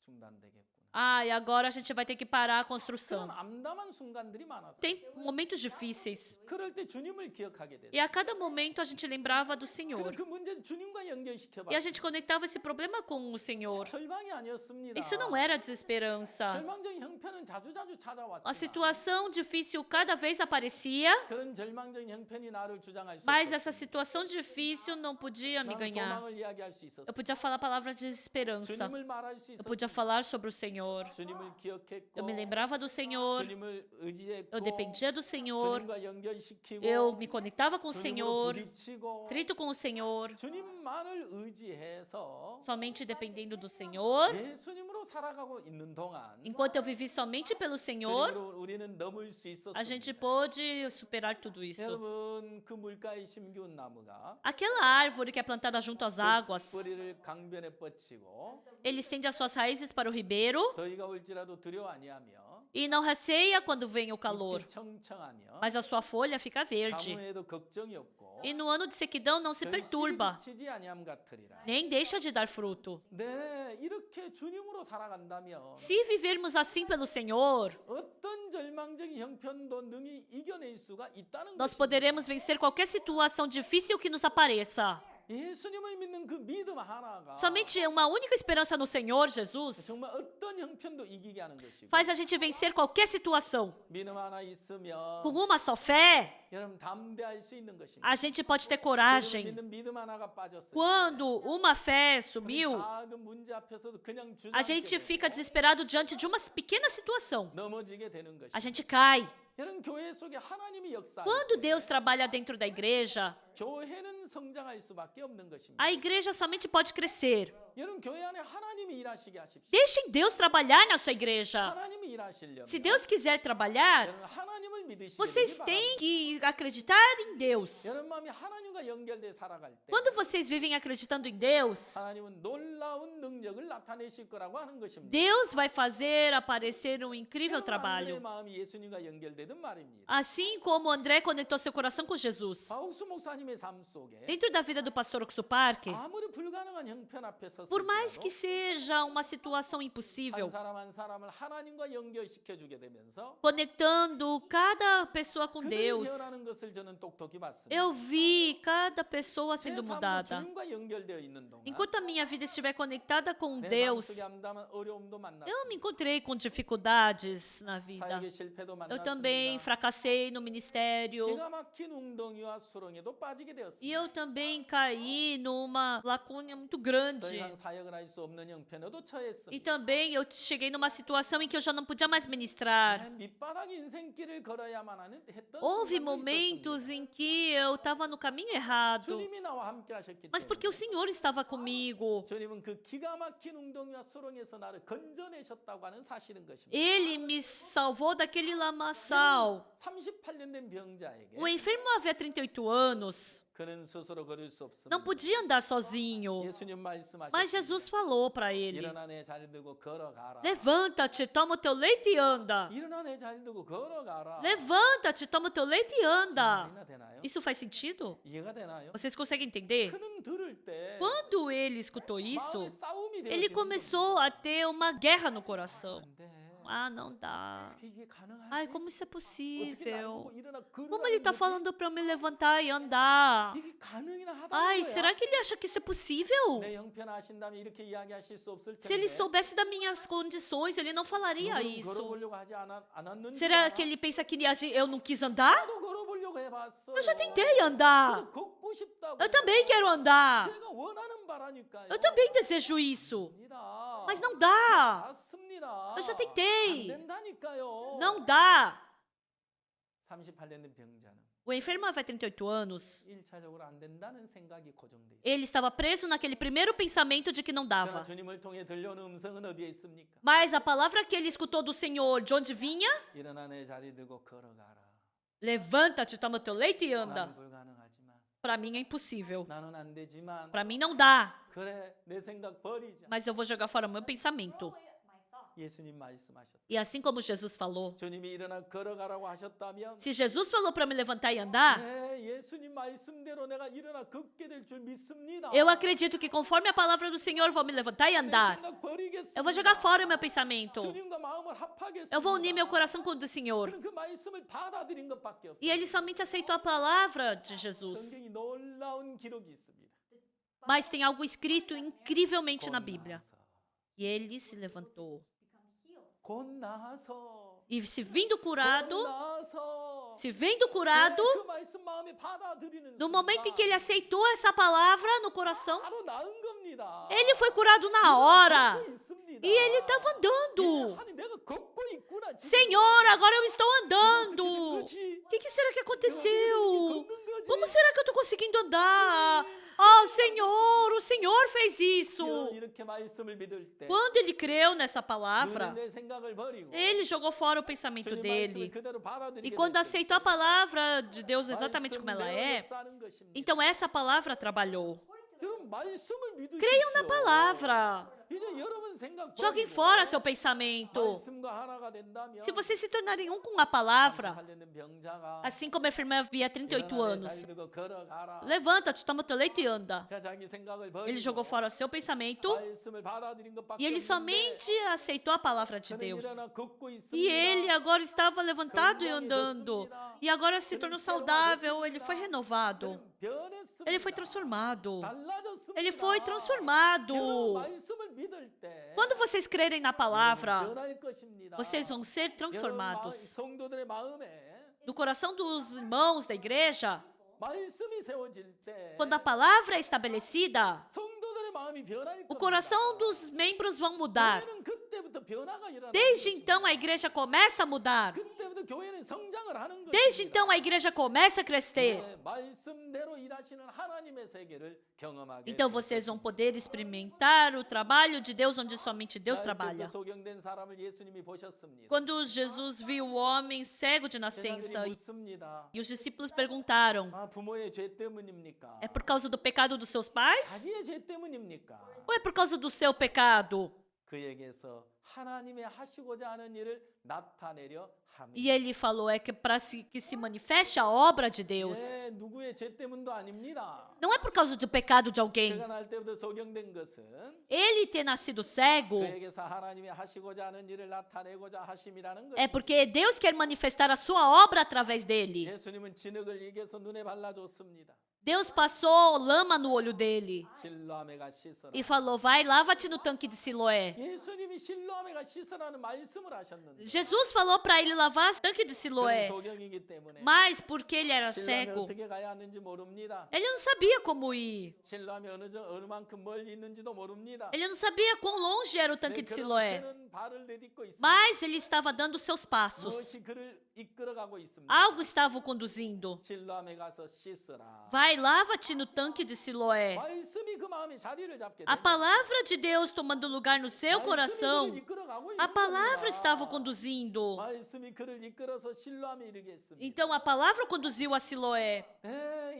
Speaker 1: 중단되겠구나.
Speaker 2: Ah, e agora a gente vai ter que parar a
Speaker 1: 그런
Speaker 2: construção.
Speaker 1: 암담한 순간들이 많았어요.
Speaker 2: Tem momentos difíceis.
Speaker 1: 그럴 때 주님을 기억하게 됐어요.
Speaker 2: E a cada momento a gente lembrava do Senhor.
Speaker 1: 그 문제는 주님과 연결시켜
Speaker 2: E a
Speaker 1: 봤어요.
Speaker 2: gente conectava esse problema com o Senhor.
Speaker 1: 절망이 아니었습니다.
Speaker 2: Isso não era desesperança.
Speaker 1: 절망적인 형편은 자주자주 찾아왔지만
Speaker 2: A situação difícil cada vez aparecia,
Speaker 1: 그런 절망적인 형편이 나를 주장할 수
Speaker 2: mas essa
Speaker 1: 없었습니다.
Speaker 2: situação difícil não podia me
Speaker 1: 나는
Speaker 2: ganhar.
Speaker 1: 소망을 이야기할 수 있었어요.
Speaker 2: Eu podia falar palavras de esperança.
Speaker 1: 주님을 말할 수
Speaker 2: Eu podia
Speaker 1: 있었어요.
Speaker 2: falar sobre o Senhor.
Speaker 1: 주님을 기억했고
Speaker 2: Eu me lembrava do Senhor.
Speaker 1: 주님을 의지했고
Speaker 2: Eu dependia do Senhor.
Speaker 1: 주님과 연결시키고
Speaker 2: Eu me conectava com o
Speaker 1: 주님으로
Speaker 2: Senhor.
Speaker 1: 부딪히고
Speaker 2: Trito com o Senhor.
Speaker 1: 주님만을 의지해서
Speaker 2: Somente dependendo do Senhor.
Speaker 1: 예수님으로 살아가고 있는 동안
Speaker 2: Enquanto eu vivi somente pelo Senhor,
Speaker 1: 주님으로 우리는 넘을 수
Speaker 2: a gente
Speaker 1: 있었습니다.
Speaker 2: pôde superar tudo isso.
Speaker 1: 여러분 그 물가에 심기운 나무가
Speaker 2: Aquela árvore que é plantada junto às águas,
Speaker 1: 뿌리를 강변에 뻗치고
Speaker 2: ele estende as suas raízes para o ribeiro
Speaker 1: 더위가 올지라도 두려워 아니하며
Speaker 2: e não receia quando vem o calor,
Speaker 1: 잎이 청청하며
Speaker 2: mas a sua folha fica verde.
Speaker 1: 가뭄에도 걱정이 없고
Speaker 2: E no ano de sequidão não se perturba,
Speaker 1: 치지 아니함 같으리라.
Speaker 2: nem deixa de dar fruto.
Speaker 1: 네, 이렇게 주님으로 살아간다면
Speaker 2: Se vivermos assim pelo Senhor,
Speaker 1: 어떤 절망적인 형편도 능히 이겨낼 수가 있다는
Speaker 2: nós
Speaker 1: 것입니다.
Speaker 2: poderemos vencer qualquer situação difícil que nos apareça.
Speaker 1: 예수님을 믿는 그 믿음 하나가
Speaker 2: Somente uma única esperança no Senhor Jesus
Speaker 1: 정말 어떤 형편도 이기게 하는 것이고
Speaker 2: faz a gente vencer qualquer situação.
Speaker 1: 믿음 하나 있으면
Speaker 2: Com uma só fé,
Speaker 1: 여러분 담대할 수 있는 것입니다.
Speaker 2: a gente pode ter
Speaker 1: 여러분
Speaker 2: coragem.
Speaker 1: 믿는 믿음 하나가 빠졌어요.
Speaker 2: Quando uma fé sumiu,
Speaker 1: 작은 문제 앞에서도 그냥
Speaker 2: a gente
Speaker 1: 주저앉게
Speaker 2: fica
Speaker 1: 되고
Speaker 2: desesperado diante de uma pequena situação.
Speaker 1: 넘어지게 되는
Speaker 2: A
Speaker 1: 것입니다.
Speaker 2: gente cai.
Speaker 1: 여러분 교회 속에 하나님이 역사할
Speaker 2: Quando
Speaker 1: 때
Speaker 2: Deus trabalha dentro da igreja,
Speaker 1: 교회는 성장할 수밖에 없는 것입니다.
Speaker 2: a igreja somente pode crescer.
Speaker 1: 여러분 교회 안에 하나님이 일하시게 하십시오.
Speaker 2: Deixem Deus trabalhar na sua igreja.
Speaker 1: 하나님이 일하시려면
Speaker 2: Se Deus quiser trabalhar,
Speaker 1: 여러분 하나님을 믿으시기
Speaker 2: vocês
Speaker 1: 바랍니다.
Speaker 2: têm que acreditar em Deus.
Speaker 1: 여러분 마음이 하나님과 연결돼 살아갈 때
Speaker 2: Quando vocês vivem acreditando em Deus,
Speaker 1: 하나님은 놀라운 능력을 나타내실 거라고 하는 것입니다.
Speaker 2: Deus vai fazer aparecer um incrível
Speaker 1: 여러분, 안드레의
Speaker 2: trabalho.
Speaker 1: 마음이 예수님과 연결되던 말입니다.
Speaker 2: Assim como André conectou seu coração com Jesus.
Speaker 1: 바우스 목사님의 삶 속에
Speaker 2: Dentro da vida do pastor Oxo Park,
Speaker 1: 아무리 불가능한 형편 앞에
Speaker 2: por mais que
Speaker 1: 섰을지라도
Speaker 2: seja uma situação impossível,
Speaker 1: 한 사람 한 사람을 하나님과 연결시켜 주게 되면서
Speaker 2: conectando cada pessoa com
Speaker 1: 그들이
Speaker 2: Deus,
Speaker 1: 변하는 것을 저는 똑똑히 봤습니다.
Speaker 2: eu vi cada pessoa
Speaker 1: 내
Speaker 2: sendo
Speaker 1: 삶도
Speaker 2: mudada.
Speaker 1: 주님과 연결되어 있는 동안
Speaker 2: Enquanto a minha vida estiver conectada com
Speaker 1: 내
Speaker 2: Deus,
Speaker 1: 마음속에 암담한 어려움도
Speaker 2: eu me
Speaker 1: 만났습니다.
Speaker 2: encontrei com dificuldades na vida.
Speaker 1: 사역의 실패도
Speaker 2: Eu também
Speaker 1: 만났습니다.
Speaker 2: fracassei no ministério.
Speaker 1: 기가 막힌 웅덩이와 수렁에도 빠지게
Speaker 2: E
Speaker 1: 되었습니다.
Speaker 2: eu também caí numa lacuna muito
Speaker 1: 더
Speaker 2: grande.
Speaker 1: 이상 사역을 할 수 없는 형편에도
Speaker 2: E
Speaker 1: 처했습니다.
Speaker 2: também eu cheguei numa situação em que eu já não podia mais ministrar.
Speaker 1: 밑바닥 인생길을 걸어야만 했던
Speaker 2: Houve
Speaker 1: 순간도
Speaker 2: momentos
Speaker 1: 있었습니다.
Speaker 2: em que eu estava no caminho errado,
Speaker 1: 주님이 나와 함께 하셨기
Speaker 2: mas porque o
Speaker 1: 때문에
Speaker 2: Senhor estava comigo.
Speaker 1: 주님은 그 기가 막힌 웅덩이와 수렁에서 나를 건져내셨다고 하는 사실인 것입니다.
Speaker 2: Ele me salvou daquele lamaçal.
Speaker 1: 38년 된 병자에게
Speaker 2: O enfermo havia 38 anos,
Speaker 1: 그는 스스로 걸을 수 없습니다.
Speaker 2: não podia andar sozinho.
Speaker 1: 예수님 말씀하셨습니다.
Speaker 2: Mas Jesus falou para ele:
Speaker 1: 일어나 내 자리 들고 걸어가라.
Speaker 2: levanta-te, toma o teu leite e anda.
Speaker 1: 일어나 내 자리 들고 걸어가라.
Speaker 2: Levanta-te, toma o teu leite e anda.
Speaker 1: 이해가 되나요?
Speaker 2: Isso faz sentido?
Speaker 1: 이해가 되나요?
Speaker 2: Vocês conseguem entender?
Speaker 1: 그는 들을 때
Speaker 2: Quando ele escutou isso,
Speaker 1: 마음의 싸움이
Speaker 2: ele
Speaker 1: 되어지는
Speaker 2: começou a ter uma guerra no coração.
Speaker 1: 겁니다. 안 돼.
Speaker 2: Ah, não dá.
Speaker 1: 이게 가능하지?
Speaker 2: Ai, como isso é
Speaker 1: 어떻게
Speaker 2: possível?
Speaker 1: 나보고 일어나
Speaker 2: Como ele está
Speaker 1: 걸으라는 거지?
Speaker 2: falando para eu me levantar e andar?
Speaker 1: 이게 가능이나 하다는
Speaker 2: Ai,
Speaker 1: 거야?
Speaker 2: será que ele acha que isso é possível?
Speaker 1: 내 형편 아신다면 이렇게 이야기하실 수 없을
Speaker 2: Se ele
Speaker 1: 텐데.
Speaker 2: soubesse das minhas condições, ele não falaria
Speaker 1: 누구는
Speaker 2: isso.
Speaker 1: 걸어보려고 하지 않았는지
Speaker 2: Será
Speaker 1: 알아?
Speaker 2: que ele pensa que eu não quis andar?
Speaker 1: 나도 걸어보려고 해봤어.
Speaker 2: Eu já tentei andar.
Speaker 1: 저도 걷고 싶다고.
Speaker 2: Eu também quero andar.
Speaker 1: 제가 원하는 바라니까요.
Speaker 2: Eu também desejo isso.
Speaker 1: 아닙니다.
Speaker 2: Mas não dá.
Speaker 1: 맞습니다.
Speaker 2: Eu já tentei.
Speaker 1: 안 된다니까요.
Speaker 2: Não dá.
Speaker 1: 38년 된 병자는
Speaker 2: O enfermo havia 38 anos.
Speaker 1: 1차적으로 안 된다는 생각이 고정돼 있어요.
Speaker 2: Ele estava preso naquele primeiro pensamento de que não
Speaker 1: 그러나
Speaker 2: dava.
Speaker 1: 주님을 통해 들려오는 음성은 어디에 있습니까?
Speaker 2: Mas a palavra que ele escutou do Senhor, de onde vinha?
Speaker 1: 일어나 내 자리 들고 걸어가라.
Speaker 2: Levanta-te, toma teu leite e
Speaker 1: 나는
Speaker 2: anda.
Speaker 1: 불가능하지만
Speaker 2: Para mim é impossível.
Speaker 1: 나는 안 되지만
Speaker 2: Para mim não dá.
Speaker 1: 그래 내 생각 버리자.
Speaker 2: Mas eu vou jogar fora meu pensamento.
Speaker 1: 예수님 말씀하셨다.
Speaker 2: E assim como Jesus falou,
Speaker 1: 주님이 일어나 걸어가라고 하셨다면
Speaker 2: se Jesus falou para me levantar e andar,
Speaker 1: 네, 예수님 말씀대로 내가 일어나 걷게 될 줄 믿습니다.
Speaker 2: eu acredito que conforme a palavra do Senhor, eu vou me levantar e
Speaker 1: 내
Speaker 2: andar.
Speaker 1: 생각 버리겠습니다.
Speaker 2: Eu vou jogar fora o meu pensamento.
Speaker 1: 주님과 마음을 합하겠습니다.
Speaker 2: Eu vou unir meu coração com o do Senhor.
Speaker 1: 그는 그 말씀을 받아들인 것밖에 없어요.
Speaker 2: E ele somente aceitou a palavra de Jesus.
Speaker 1: 성경이 놀라운 기록이 있습니다.
Speaker 2: Mas tem algo escrito incrivelmente na
Speaker 1: 곧
Speaker 2: Bíblia.
Speaker 1: 나아서,
Speaker 2: E ele se levantou.
Speaker 1: 곧 나아서,
Speaker 2: E se vindo
Speaker 1: 곧
Speaker 2: curado,
Speaker 1: 나아서,
Speaker 2: se vendo curado,
Speaker 1: 그 말씀 마음에 받아들이는
Speaker 2: no momento em que ele
Speaker 1: 순간
Speaker 2: aceitou essa palavra no coração,
Speaker 1: 바로 나은 겁니다.
Speaker 2: ele foi curado na hora.
Speaker 1: 걷고 있습니다.
Speaker 2: E ele estava
Speaker 1: 예,
Speaker 2: andando.
Speaker 1: 하나님, 내가 걷고 있구나. 지금.
Speaker 2: Senhor, agora eu estou
Speaker 1: 어떻게 된
Speaker 2: andando.
Speaker 1: 거지?
Speaker 2: O que será que
Speaker 1: 내가
Speaker 2: aconteceu?
Speaker 1: 걷는 거지?
Speaker 2: Como será que eu estou conseguindo andar? Oh, Senhor, o Senhor fez isso.
Speaker 1: 이렇게 말씀을 믿을 때
Speaker 2: Quando ele creu nessa
Speaker 1: 누구는
Speaker 2: palavra,
Speaker 1: 내 생각을 버리고
Speaker 2: ele jogou fora o pensamento
Speaker 1: 주님 말씀을
Speaker 2: dele.
Speaker 1: 그대로 받아들이게
Speaker 2: E quando
Speaker 1: 됐을
Speaker 2: aceitou a
Speaker 1: 때
Speaker 2: palavra de Deus exatamente como ela
Speaker 1: 말씀대로
Speaker 2: é,
Speaker 1: 역사하는 것입니다.
Speaker 2: então essa palavra trabalhou.
Speaker 1: 여러분 말씀을 믿으십시오.
Speaker 2: Creiam na palavra.
Speaker 1: 이제 여러분 생각
Speaker 2: Joguem
Speaker 1: 버리고
Speaker 2: fora seu pensamento.
Speaker 1: 말씀과 하나가 된다면
Speaker 2: Se vocês se tornarem um com a palavra,
Speaker 1: 38년 된 병자가
Speaker 2: assim como a irmã havia 38
Speaker 1: 일어나 내
Speaker 2: anos,
Speaker 1: 자리 들고 걸어가라.
Speaker 2: levanta-te, toma teu leite e anda.
Speaker 1: 그러니까 자기 생각을
Speaker 2: Ele
Speaker 1: 버리고
Speaker 2: jogou fora seu pensamento
Speaker 1: 말씀을 받아들인 것밖에
Speaker 2: e ele
Speaker 1: 없는데
Speaker 2: somente aceitou a palavra de
Speaker 1: 그는
Speaker 2: Deus.
Speaker 1: 일어나 걷고 있습니다.
Speaker 2: E ele agora estava levantado e andando. E agora se tornou saudável, ele foi renovado.
Speaker 1: 그는 변했습니다.
Speaker 2: Ele foi transformado.
Speaker 1: 달라졌습니다.
Speaker 2: Ele foi
Speaker 1: 여러분
Speaker 2: transformado.
Speaker 1: 말씀을 믿을 때
Speaker 2: Quando vocês crerem na palavra,
Speaker 1: 변할 것입니다.
Speaker 2: vocês vão ser
Speaker 1: 여러분
Speaker 2: transformados.
Speaker 1: 성도들의 마음에
Speaker 2: No coração dos irmãos da igreja,
Speaker 1: 말씀이 세워질 때
Speaker 2: quando a palavra é estabelecida,
Speaker 1: 성도들의 마음이 변할
Speaker 2: o
Speaker 1: 겁니다.
Speaker 2: coração dos membros vão mudar.
Speaker 1: 교회는 그때부터 변화가 일어나는
Speaker 2: Desde
Speaker 1: 것입니다.
Speaker 2: então a igreja começa a mudar.
Speaker 1: 그때부터 그때부터 교회는 성장을 하는
Speaker 2: Desde
Speaker 1: 것입니다.
Speaker 2: então a igreja começa a crescer.
Speaker 1: 네, 말씀대로 일하시는 하나님의 세계를 경험하게
Speaker 2: Então
Speaker 1: 될
Speaker 2: vocês vão
Speaker 1: 것입니다.
Speaker 2: poder experimentar o trabalho de Deus onde somente Deus
Speaker 1: 자,
Speaker 2: trabalha.
Speaker 1: 소경된 사람을 예수님이 보셨습니다.
Speaker 2: Quando Jesus viu o homem cego de nascença
Speaker 1: 제자들이 묻습니다.
Speaker 2: e os discípulos perguntaram:
Speaker 1: 아, 부모의 죄 때문입니까?
Speaker 2: é por causa do pecado dos seus pais?
Speaker 1: 자기의 죄 때문입니까?
Speaker 2: Ou é por causa do seu pecado?
Speaker 1: 그에게서 하나님의 하시고자 하는 일을 나타내려 합니다.
Speaker 2: E ele falou: é que para que se manifeste a obra de Deus.
Speaker 1: 예, 누구의 죄 때문도 아닙니다.
Speaker 2: Não é por causa do pecado de alguém.
Speaker 1: 그가 날 때부터 소경된 것은
Speaker 2: Ele ter nascido cego
Speaker 1: 그에게서 하나님이 하시고자 하는 일을 나타내고자 하심이라는
Speaker 2: é
Speaker 1: 것입니다.
Speaker 2: porque Deus quer manifestar a sua obra através dele.
Speaker 1: 예수님은 진흙을 이겨서 눈에 발라줬습니다.
Speaker 2: Deus passou lama no olho dele
Speaker 1: 실로아메가 씻어라.
Speaker 2: e falou: vai, lava-te no tanque de Siloé.
Speaker 1: 예수님이 실로아메가 씻으라는 말씀을 하셨는데
Speaker 2: Jesus falou para ele lavar o tanque de
Speaker 1: 그는
Speaker 2: Siloé,
Speaker 1: 소경이기 때문에
Speaker 2: mas porque ele era
Speaker 1: 실로아메
Speaker 2: cego,
Speaker 1: 어떻게 가야 하는지 모릅니다.
Speaker 2: ele não sabia como ir.
Speaker 1: 실로아메 어느 만큼 멀리 있는지도 모릅니다.
Speaker 2: Ele não sabia quão longe era o tanque de Siloé,
Speaker 1: 그는 발을 내딛고 있습니다.
Speaker 2: mas ele estava dando seus passos.
Speaker 1: 무엇이 그를 이끌어가고 있습니다.
Speaker 2: Algo estava o conduzindo.
Speaker 1: 실로아메 가서 씻으라.
Speaker 2: Vai, lava-te no tanque de Siloé.
Speaker 1: 말씀이 그 마음에 자리를 잡게
Speaker 2: A
Speaker 1: 됩니다.
Speaker 2: palavra de Deus tomando lugar no seu
Speaker 1: 말씀이
Speaker 2: coração,
Speaker 1: 그를 이끌어가고
Speaker 2: a
Speaker 1: 있는
Speaker 2: palavra
Speaker 1: 겁니다.
Speaker 2: estava o conduzindo.
Speaker 1: 말씀이 그를 이끌어서 실로암에 이르게 했습니다.
Speaker 2: Então a palavra conduziu a Siloé.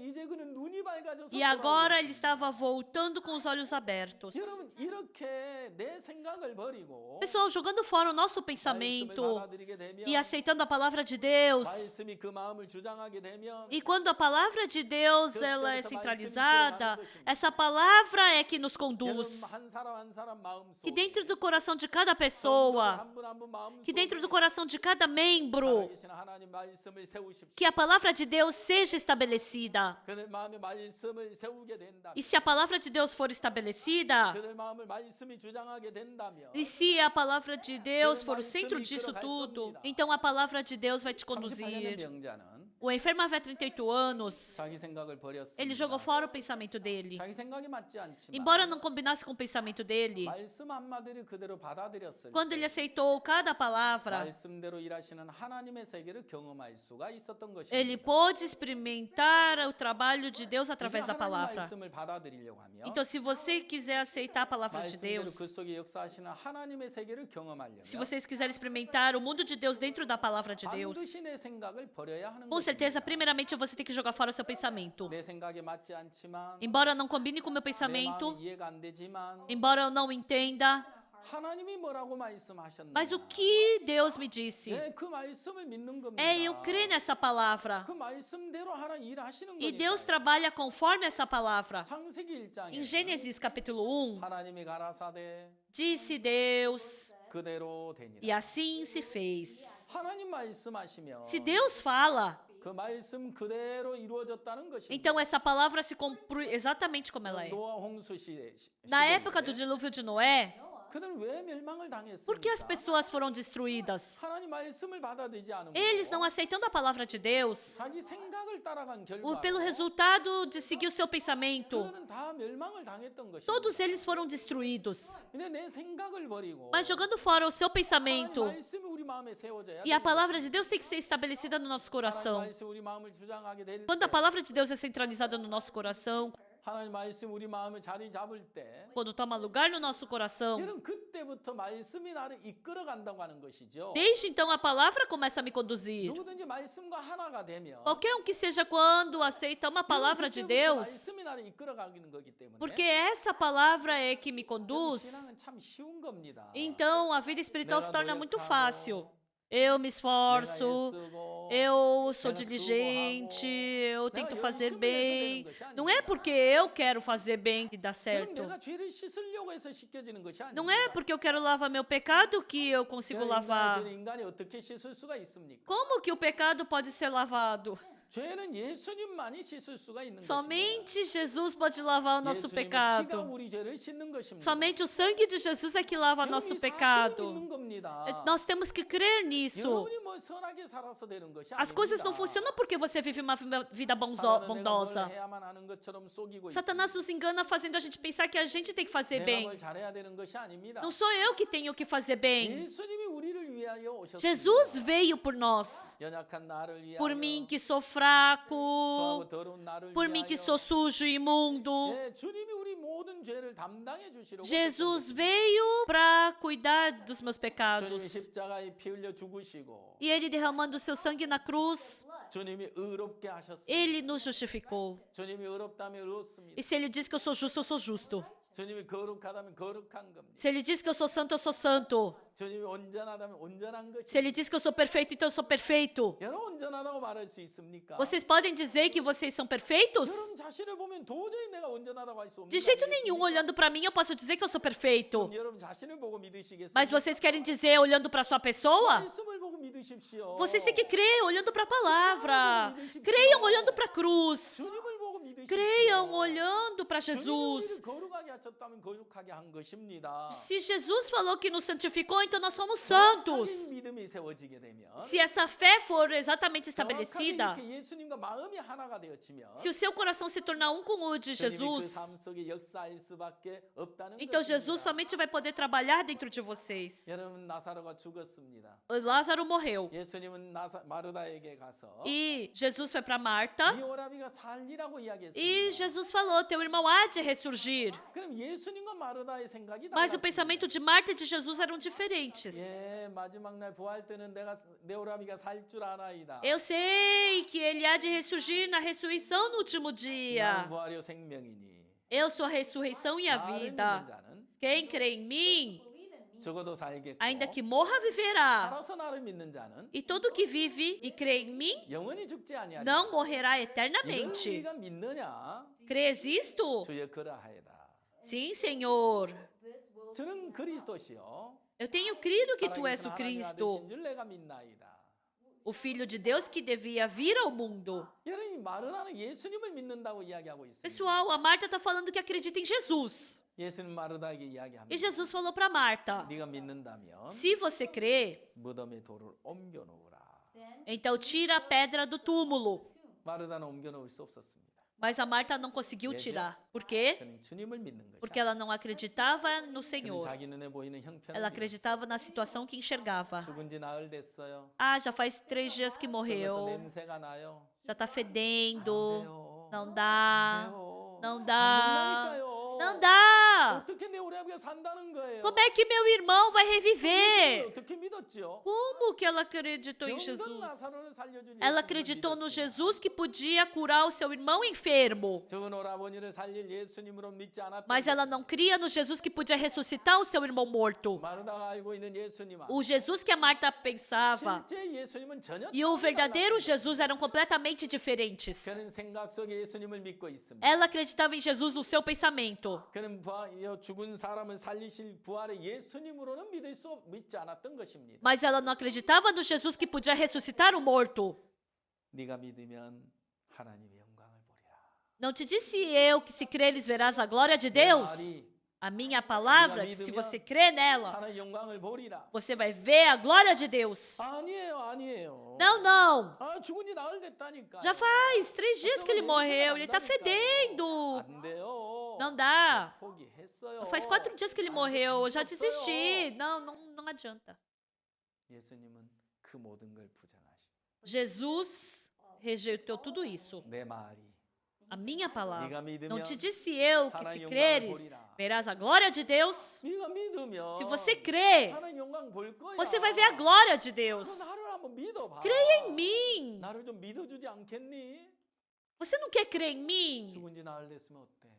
Speaker 1: 이제 그는 눈이 밝아져서
Speaker 2: E agora ele
Speaker 1: 돌아오고 있습니다.
Speaker 2: estava voltando com os olhos abertos.
Speaker 1: 여러분 이렇게 내 생각을 버리고
Speaker 2: Pessoal, jogando fora o nosso
Speaker 1: 말씀을
Speaker 2: pensamento
Speaker 1: 받아들이게 되면
Speaker 2: e aceitando a palavra de Deus.
Speaker 1: 말씀이 그 마음을 주장하게 되면
Speaker 2: E quando a palavra de Deus ela é centralizada, essa palavra é que nos
Speaker 1: 여러분
Speaker 2: conduz.
Speaker 1: 한 사람 한 사람 마음
Speaker 2: Que
Speaker 1: 속에
Speaker 2: dentro do coração de cada pessoa,
Speaker 1: 한 분 한 분 마음
Speaker 2: que dentro do
Speaker 1: 속에
Speaker 2: coração de cada membro,
Speaker 1: 살아계신 하나님 말씀을 세우십시오.
Speaker 2: que a palavra de Deus seja estabelecida.
Speaker 1: 그들 마음에 말씀을 세우게 된다.
Speaker 2: E se a palavra de Deus for estabelecida,
Speaker 1: 그들 마음을 말씀이 주장하게 된다면
Speaker 2: e se a palavra de Deus for o centro disso tudo, então a palavra de Deus vai te
Speaker 1: 38년의
Speaker 2: conduzir.
Speaker 1: 병자는
Speaker 2: O enfermo havia 38 anos.
Speaker 1: 자기 생각을 버렸습니다.
Speaker 2: Ele jogou fora o pensamento dele.
Speaker 1: 자기 생각이 맞지 않지만
Speaker 2: Embora não combinasse com o pensamento dele,
Speaker 1: 말씀 한마디를 그대로 받아들였을
Speaker 2: quando
Speaker 1: 때
Speaker 2: ele aceitou cada palavra,
Speaker 1: 말씀대로 일하시는 하나님의 세계를 경험할 수가 있었던 것입니다.
Speaker 2: ele pôde experimentar o trabalho de Deus através da
Speaker 1: 하나님
Speaker 2: palavra.
Speaker 1: 말씀을 받아들이려고 하면
Speaker 2: Então, se você quiser aceitar a palavra de
Speaker 1: 말씀대로
Speaker 2: Deus,
Speaker 1: 그 속에 역사하시는 하나님의 세계를 경험하려면
Speaker 2: se vocês quiserem experimentar o mundo de Deus dentro da palavra de Deus,
Speaker 1: 반드시 내 생각을 버려야 하는
Speaker 2: com certeza,
Speaker 1: 것입니다.
Speaker 2: primeiramente você tem que jogar fora o seu pensamento.
Speaker 1: 내 생각에 맞지 않지만
Speaker 2: Embora não combine com o meu
Speaker 1: 내
Speaker 2: pensamento,
Speaker 1: 마음이 이해가 안 되지만
Speaker 2: embora eu não entenda,
Speaker 1: 하나님이 뭐라고 말씀하셨는가?
Speaker 2: mas o que Deus me disse
Speaker 1: 네, 그 말씀을 믿는 겁니다.
Speaker 2: é eu crer nessa palavra.
Speaker 1: 그 말씀대로 하나님 일하시는
Speaker 2: E
Speaker 1: 거니까요.
Speaker 2: Deus trabalha conforme essa palavra.
Speaker 1: 창세기 1장에
Speaker 2: Em Gênesis capítulo 1,
Speaker 1: 하나님이 가라사대
Speaker 2: disse Deus,
Speaker 1: 그대로 되니라.
Speaker 2: e assim se fez.
Speaker 1: 하나님 말씀하시면
Speaker 2: Se Deus fala,
Speaker 1: 그 말씀 그대로 이루어졌다는 것입니다.
Speaker 2: então essa palavra se cumpre exatamente como ela é.
Speaker 1: 노아 홍수 시대
Speaker 2: Na época do dilúvio de Noé,
Speaker 1: 그들은 왜 멸망을 당했습니까?
Speaker 2: por que as pessoas foram destruídas?
Speaker 1: 하나님 말씀을 받아들이지 않은
Speaker 2: Eles
Speaker 1: 거죠.
Speaker 2: não aceitando a palavra de Deus,
Speaker 1: 자기 생각을 따라간 결과
Speaker 2: pelo resultado de seguir o seu pensamento,
Speaker 1: 그들은 다 멸망을 당했던 것입니다.
Speaker 2: todos eles foram destruídos.
Speaker 1: 근데 내 생각을 버리고
Speaker 2: Mas jogando fora o seu
Speaker 1: 하나님
Speaker 2: pensamento,
Speaker 1: 말씀이 우리 마음에 세워져야
Speaker 2: e a
Speaker 1: 됩니다.
Speaker 2: palavra de Deus tem que ser estabelecida no nosso
Speaker 1: 하나님
Speaker 2: coração.
Speaker 1: 말씀 우리 마음을 주장하게 될
Speaker 2: Quando a
Speaker 1: 때,
Speaker 2: palavra de Deus é centralizada no nosso coração,
Speaker 1: 하나님 말씀 우리 마음을 자리 잡을 때,
Speaker 2: quando toma lugar no nosso coração,
Speaker 1: 여러분 그때부터 말씀이 나를 이끌어 간다고 하는 것이죠.
Speaker 2: desde então a palavra começa a me conduzir.
Speaker 1: 누구든지 말씀과 하나가 되면
Speaker 2: Qualquer um que seja quando aceita uma palavra de
Speaker 1: 그때부터
Speaker 2: Deus,
Speaker 1: 말씀이 나를 이끌어 가는 거기 때문에
Speaker 2: porque essa palavra é que me conduz,
Speaker 1: 신앙은 참 쉬운 겁니다.
Speaker 2: então a vida espiritual se torna muito fácil. Eu me
Speaker 1: 내가
Speaker 2: esforço,
Speaker 1: 애쓰고,
Speaker 2: eu sou
Speaker 1: 내가
Speaker 2: diligente, eu
Speaker 1: 내가
Speaker 2: tento fazer
Speaker 1: 열심히 해서
Speaker 2: bem.
Speaker 1: 되는 것이
Speaker 2: Não é
Speaker 1: 아닙니다.
Speaker 2: porque eu quero fazer bem que dá
Speaker 1: 그럼
Speaker 2: certo.
Speaker 1: 내가 죄를 씻으려고 해서 씻겨지는 것이 아닙니다.
Speaker 2: Não é porque eu quero lavar meu pecado que eu consigo
Speaker 1: 인간의
Speaker 2: lavar.
Speaker 1: 죄는 인간이 어떻게 씻을 수가 있습니까?
Speaker 2: Como que o pecado pode ser lavado?
Speaker 1: 죄는 예수님만이 씻을 수가 있는 것입니다.
Speaker 2: Somente Jesus pode lavar o nosso
Speaker 1: 예수님의 피가
Speaker 2: pecado.
Speaker 1: 우리 죄를 씻는 것입니다.
Speaker 2: Somente o sangue de Jesus é que lava
Speaker 1: 여러분,
Speaker 2: nosso
Speaker 1: 이 사실을
Speaker 2: pecado.
Speaker 1: 믿는 겁니다.
Speaker 2: Nós temos que crer nisso.
Speaker 1: 여러분이 뭐 뭐 선하게 살아서 되는 것이
Speaker 2: As coisas não
Speaker 1: 아닙니다.
Speaker 2: funcionam porque você vive uma vida
Speaker 1: 사단은 내가 뭘
Speaker 2: bondosa.
Speaker 1: 해야만 하는 것처럼 속이고
Speaker 2: Satanás
Speaker 1: 있습니다.
Speaker 2: nos engana fazendo a gente pensar que a gente tem que fazer
Speaker 1: 내가
Speaker 2: bem.
Speaker 1: 뭘 잘해야 되는 것이 아닙니다.
Speaker 2: Não sou eu que tenho que fazer bem.
Speaker 1: 예수님이 우리를 위하여 오셨습니다.
Speaker 2: Jesus veio por nós.
Speaker 1: 연약한 나를 위하여,
Speaker 2: Por mim que sou fraco.
Speaker 1: 수하고 더러운 나를
Speaker 2: Por mim que
Speaker 1: 위하여.
Speaker 2: sou sujo e imundo.
Speaker 1: 예, 주님이 우리 모든 죄를 담당해 주시려고
Speaker 2: Jesus
Speaker 1: 오셨던
Speaker 2: veio para cuidar dos meus
Speaker 1: 주님이
Speaker 2: pecados.
Speaker 1: 십자가에 피 흘려 죽으시고
Speaker 2: E ele derramando o seu sangue na cruz,
Speaker 1: 주님이 의롭게 하셨습니다.
Speaker 2: ele nos justificou.
Speaker 1: 주님이 의롭다면 의롭습니다.
Speaker 2: E se ele diz que eu sou justo, eu sou justo.
Speaker 1: 주님이 거룩하다면 거룩한 겁니다.
Speaker 2: Se ele diz que eu sou santo, eu sou santo.
Speaker 1: 주님이 온전하다면 온전한
Speaker 2: Se ele
Speaker 1: 것입니다.
Speaker 2: diz que eu sou perfeito, então eu sou perfeito.
Speaker 1: 여러분 온전하다고 말할 수 있습니까?
Speaker 2: Vocês podem dizer que vocês são perfeitos?
Speaker 1: 여러분 자신을 보면 도저히 내가 온전하다고 할 수 없는
Speaker 2: De jeito nenhum, olhando para mim, eu posso dizer que eu sou perfeito.
Speaker 1: 여러분 자신을 보고 믿으시겠습니까?
Speaker 2: Mas vocês querem dizer olhando para sua pessoa?
Speaker 1: 말씀을 보고 믿으십시오.
Speaker 2: Vocês têm que crer olhando para a palavra. Creiam olhando para a cruz.
Speaker 1: 주님을 보고 믿으십시오.
Speaker 2: Creiam olhando para
Speaker 1: 주님이
Speaker 2: Jesus.
Speaker 1: 우리를 거룩하게 하셨다면 거룩하게 한 것입니다.
Speaker 2: Se Jesus falou que nos santificou, então nós somos
Speaker 1: 정확하게
Speaker 2: santos.
Speaker 1: 믿음이 세워지게 되면
Speaker 2: Se essa fé for exatamente
Speaker 1: 정확하게
Speaker 2: estabelecida,
Speaker 1: 이렇게 예수님과 마음이 하나가 되어지면
Speaker 2: se o seu coração se tornar um com o de
Speaker 1: 주님이 그
Speaker 2: Jesus,
Speaker 1: 삶 속에 역사할 수밖에 없다는
Speaker 2: então
Speaker 1: 것입니다.
Speaker 2: Jesus somente vai poder trabalhar dentro de vocês.
Speaker 1: 여러분 나사로가 죽었습니다.
Speaker 2: Lázaro morreu.
Speaker 1: 예수님은 마르다에게 가서
Speaker 2: E Jesus foi para Marta.
Speaker 1: 이 오라비가 살리라고 이야기했습니다.
Speaker 2: E Jesus falou: teu irmão há de ressurgir.
Speaker 1: 그럼 예수님과 마르다의 생각이
Speaker 2: Mas o
Speaker 1: 달랐습니다.
Speaker 2: pensamento de Marta e de Jesus eram diferentes.
Speaker 1: 예, 마지막 날 부활 때는 내 오라비가 살 줄 아나이다.
Speaker 2: Eu sei que ele há de ressurgir na ressurreição no último
Speaker 1: 나는
Speaker 2: dia.
Speaker 1: 부활이요 생명이니
Speaker 2: Eu sou a ressurreição e a
Speaker 1: 나를 믿는
Speaker 2: vida.
Speaker 1: 자는
Speaker 2: Quem crê em mim,
Speaker 1: 적어도 살겠고
Speaker 2: ainda que morra, viverá.
Speaker 1: 살아서 나를 믿는 자는
Speaker 2: E todo que vive e crê em mim
Speaker 1: 영원히 죽지 아니하리라.
Speaker 2: não morrerá
Speaker 1: 이걸
Speaker 2: eternamente.
Speaker 1: 우리가 믿느냐?
Speaker 2: Crês isto?
Speaker 1: 주여 그러하이다.
Speaker 2: Sim, Senhor.
Speaker 1: 저는 그리스도시요
Speaker 2: Eu tenho crido que tu és
Speaker 1: 살아계신
Speaker 2: o
Speaker 1: 하나님
Speaker 2: Cristo,
Speaker 1: 아들이신 줄 내가 믿나이다.
Speaker 2: o Filho de Deus que devia vir ao mundo.
Speaker 1: 여러분이 마르다는 예수님을 믿는다고 이야기하고 있습니다.
Speaker 2: Pessoal, a Marta está falando que acredita em Jesus.
Speaker 1: 예수님 마르다에게
Speaker 2: E
Speaker 1: 이야기합니다.
Speaker 2: Jesus falou para Marta:
Speaker 1: 네가 믿는다면
Speaker 2: se você crê,
Speaker 1: 무덤의 돌을 옮겨 놓으라.
Speaker 2: então tira a pedra do túmulo.
Speaker 1: 마르다는 옮겨 놓을 수 없었습니다.
Speaker 2: Mas a Marta não conseguiu tirar. Por quê?
Speaker 1: 그는 주님을 믿는 것이
Speaker 2: Porque ela não acreditava no
Speaker 1: 그는
Speaker 2: Senhor.
Speaker 1: 자기 눈에 보이는 형편을
Speaker 2: Ela
Speaker 1: 믿었어요.
Speaker 2: acreditava na situação que enxergava.
Speaker 1: 죽은 지 나흘 됐어요.
Speaker 2: Ah, já faz 3 dias que
Speaker 1: 썩어서
Speaker 2: morreu.
Speaker 1: 냄새가 나요.
Speaker 2: Já tá fedendo.
Speaker 1: 돼요.
Speaker 2: Não dá.
Speaker 1: 돼요.
Speaker 2: Não
Speaker 1: 안
Speaker 2: dá.
Speaker 1: 된다니까요.
Speaker 2: Não dá.
Speaker 1: 어떻게 내 오라비가 산다는 거예요?
Speaker 2: Como é que meu irmão vai reviver?
Speaker 1: 어떻게 믿었죠?
Speaker 2: Como que ela acreditou em
Speaker 1: 병든
Speaker 2: Jesus?
Speaker 1: 나사로를 살려준
Speaker 2: Ela
Speaker 1: 예수님을
Speaker 2: acreditou no
Speaker 1: 믿었지만
Speaker 2: Jesus que podia curar o seu irmão enfermo.
Speaker 1: 죽은 오라버니를 살릴 예수님으로 믿지 않았던
Speaker 2: Mas ela não cria no Jesus que podia ressuscitar o seu irmão morto.
Speaker 1: 마르다가 알고 있는 예수님
Speaker 2: O Jesus que a Marta pensava
Speaker 1: 실제 예수님은 전혀
Speaker 2: e o verdadeiro
Speaker 1: 달랐습니다.
Speaker 2: Jesus eram completamente diferentes.
Speaker 1: 그는 생각 속에 예수님을 믿고 있습니다.
Speaker 2: Ela acreditava em Jesus no seu pensamento.
Speaker 1: 그는 죽은 사람을 살리실 부활의 예수님으로는 믿지 않았던 것입니다.
Speaker 2: Mas ela não acreditava no Jesus que podia ressuscitar o morto.
Speaker 1: 네가 믿으면 하나님의 영광을 보리라.
Speaker 2: Não te disse eu que se creres verás a glória de Deus?
Speaker 1: 말이
Speaker 2: A minha palavra, que se você crê nela,
Speaker 1: 하나님의 영광을 보리라.
Speaker 2: você vai ver a glória de Deus.
Speaker 1: 아니에요.
Speaker 2: Não, não.
Speaker 1: 아, 죽은 지 나흘 됐다니까.
Speaker 2: Já faz 3 dias que ele morreu. Ele tá fedendo.
Speaker 1: 안 돼요.
Speaker 2: Não dá.
Speaker 1: 포기했어요.
Speaker 2: Faz 4 dias que ele morreu. Eu já desisti. Não adianta.
Speaker 1: 예수님은 그 모든 걸 부정하시고
Speaker 2: Jesus rejeitou tudo isso.
Speaker 1: 내 말이
Speaker 2: A minha palavra.
Speaker 1: 네가
Speaker 2: Não
Speaker 1: 믿으면
Speaker 2: te disse eu que se
Speaker 1: 하나님 영광을
Speaker 2: creres,
Speaker 1: 보리라.
Speaker 2: verás a glória de Deus.
Speaker 1: 네가 믿으면
Speaker 2: Se você crê,
Speaker 1: 하나님 영광 볼 거야.
Speaker 2: você vai ver a glória de Deus.
Speaker 1: 그럼 나를 한번 믿어봐.
Speaker 2: Creia em mim.
Speaker 1: 나를 좀 믿어주지 않겠니?
Speaker 2: Você não quer crer em mim?
Speaker 1: 죽은 지 나흘 됐으면 어때?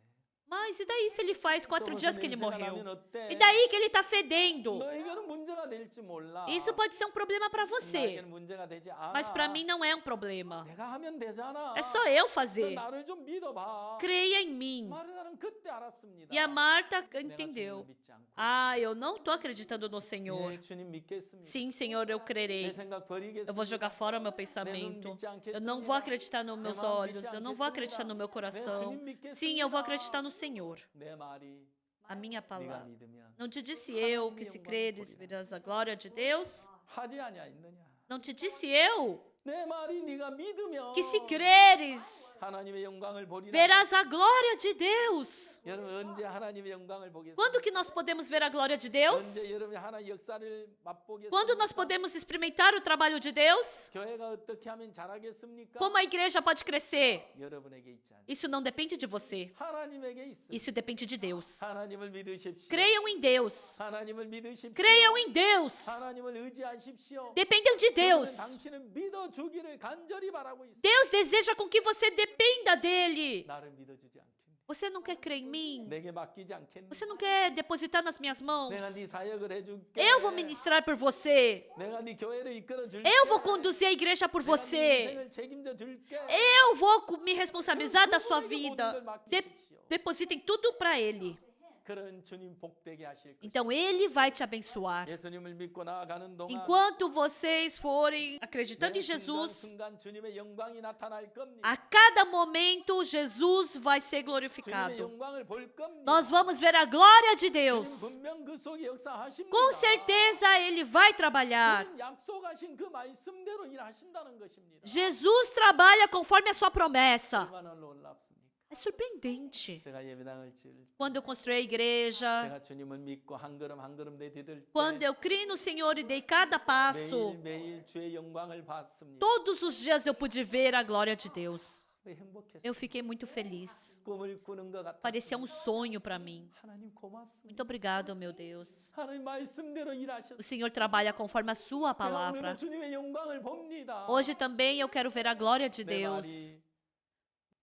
Speaker 2: Mas e daí se ele faz 4
Speaker 1: 썩어서
Speaker 2: dias que ele
Speaker 1: 냄새가
Speaker 2: morreu?
Speaker 1: 나면 어때?
Speaker 2: E daí que ele tá fedendo?
Speaker 1: 너에게는 문제가 될지 몰라.
Speaker 2: Isso pode ser um problema para você.
Speaker 1: 나에게는 문제가 되지 않아.
Speaker 2: Mas para mim não é um problema.
Speaker 1: 내가 하면 되잖아.
Speaker 2: É só eu
Speaker 1: 너
Speaker 2: fazer.
Speaker 1: 나를 좀 믿어봐.
Speaker 2: Creia em mim.
Speaker 1: 마르다는 그때 알았습니다.
Speaker 2: E a Marta
Speaker 1: 내가
Speaker 2: entendeu.
Speaker 1: 주님을 믿지 않고
Speaker 2: Ah, eu não tô acreditando no Senhor.
Speaker 1: 네, 주님 믿겠습니다.
Speaker 2: Sim, Senhor, eu
Speaker 1: 내
Speaker 2: crerei.
Speaker 1: 생각 버리겠습니다.
Speaker 2: Eu vou jogar fora o meu
Speaker 1: 내 눈
Speaker 2: pensamento.
Speaker 1: 믿지
Speaker 2: Eu não vou
Speaker 1: 않겠습니다.
Speaker 2: acreditar nos meus olhos. Eu não vou acreditar no meu coração. Sim, eu vou acreditar no Senhor.
Speaker 1: 내 말이
Speaker 2: A minha
Speaker 1: 네가
Speaker 2: palavra.
Speaker 1: 믿으면
Speaker 2: Não te disse eu que se creres verás a glória de Deus?
Speaker 1: 하지 아니하였느냐?
Speaker 2: Não te disse eu
Speaker 1: 내 말이 네가 믿으면
Speaker 2: que se creres,
Speaker 1: 하나님의 영광을 보리라.
Speaker 2: verás a glória de Deus.
Speaker 1: 여러분 언제 하나님의 영광을 보겠습니까?
Speaker 2: Quando que nós podemos ver a glória de Deus?
Speaker 1: 언제 여러분이 하나님의 역사를 맛보겠습니까?
Speaker 2: Quando nós podemos experimentar o trabalho de Deus?
Speaker 1: 교회가 어떻게 하면 잘하겠습니까?
Speaker 2: Como a igreja pode crescer?
Speaker 1: 여러분에게 있지 않습니까?
Speaker 2: Isso não depende de você.
Speaker 1: 하나님에게 있습니다.
Speaker 2: Isso depende de Deus.
Speaker 1: 하나님을 믿으십시오.
Speaker 2: Creiam em Deus.
Speaker 1: 하나님을 믿으십시오.
Speaker 2: Creiam em Deus.
Speaker 1: 하나님을 의지하십시오.
Speaker 2: Dependam de Deus.
Speaker 1: 당신은 믿어주기를 간절히 바라고 있습니다.
Speaker 2: Deus deseja com que você dependa dele.
Speaker 1: 나를 믿어주지 않겠니?
Speaker 2: Você não quer crer em mim?
Speaker 1: 내게 맡기지 않겠니?
Speaker 2: Você não quer depositar nas minhas mãos?
Speaker 1: 내가 네 사역을 해줄게.
Speaker 2: Eu vou ministrar por você.
Speaker 1: 내가 네 교회를 이끌어줄게.
Speaker 2: Eu vou conduzir a igreja por
Speaker 1: 내가 네
Speaker 2: você.
Speaker 1: 인생을 책임져 줄게.
Speaker 2: Eu vou me responsabilizar da sua
Speaker 1: 그분에게
Speaker 2: vida.
Speaker 1: 모든 걸 맡기십시오.
Speaker 2: Depositem tudo para ele.
Speaker 1: 그런 주님 복되게 하실 것입니다.
Speaker 2: Então ele vai te abençoar.
Speaker 1: 예수님을 믿고 나아가는 동안
Speaker 2: Enquanto vocês forem acreditando em
Speaker 1: 매
Speaker 2: Jesus,
Speaker 1: 순간 주님의 영광이 나타날 겁니다.
Speaker 2: a cada momento Jesus vai ser
Speaker 1: 주님의
Speaker 2: glorificado.
Speaker 1: 영광을 볼 겁니다.
Speaker 2: Nós vamos ver a glória de
Speaker 1: 주님
Speaker 2: Deus.
Speaker 1: 분명 그 속에 역사하십니다.
Speaker 2: Com certeza ele vai trabalhar.
Speaker 1: 주님 약속하신 그 말씀대로 일하신다는 것입니다.
Speaker 2: Jesus trabalha conforme a sua promessa.
Speaker 1: 얼마나 놀랍습니까?
Speaker 2: É surpreendente.
Speaker 1: 제가 예배당을 지을 때
Speaker 2: Quando eu construí a igreja,
Speaker 1: 제가 주님을 믿고 한 걸음 한 걸음 내디딜
Speaker 2: quando
Speaker 1: 때
Speaker 2: eu criei no Senhor e dei cada passo,
Speaker 1: 매일매일 주의 영광을 봤습니다.
Speaker 2: todos os dias eu pude ver a glória de Deus.
Speaker 1: 행복했어요.
Speaker 2: Eu fiquei muito feliz.
Speaker 1: 꿈을 꾸는 것 같아요.
Speaker 2: Parecia um sonho para mim.
Speaker 1: 하나님 고맙습니다.
Speaker 2: Muito obrigado, meu Deus.
Speaker 1: 하나님 말씀대로 일하셨어요.
Speaker 2: O Senhor trabalha conforme a sua
Speaker 1: 오늘도
Speaker 2: palavra.
Speaker 1: 주님의 영광을 봅니다.
Speaker 2: Hoje também eu quero ver a glória de
Speaker 1: 내
Speaker 2: Deus.
Speaker 1: 말이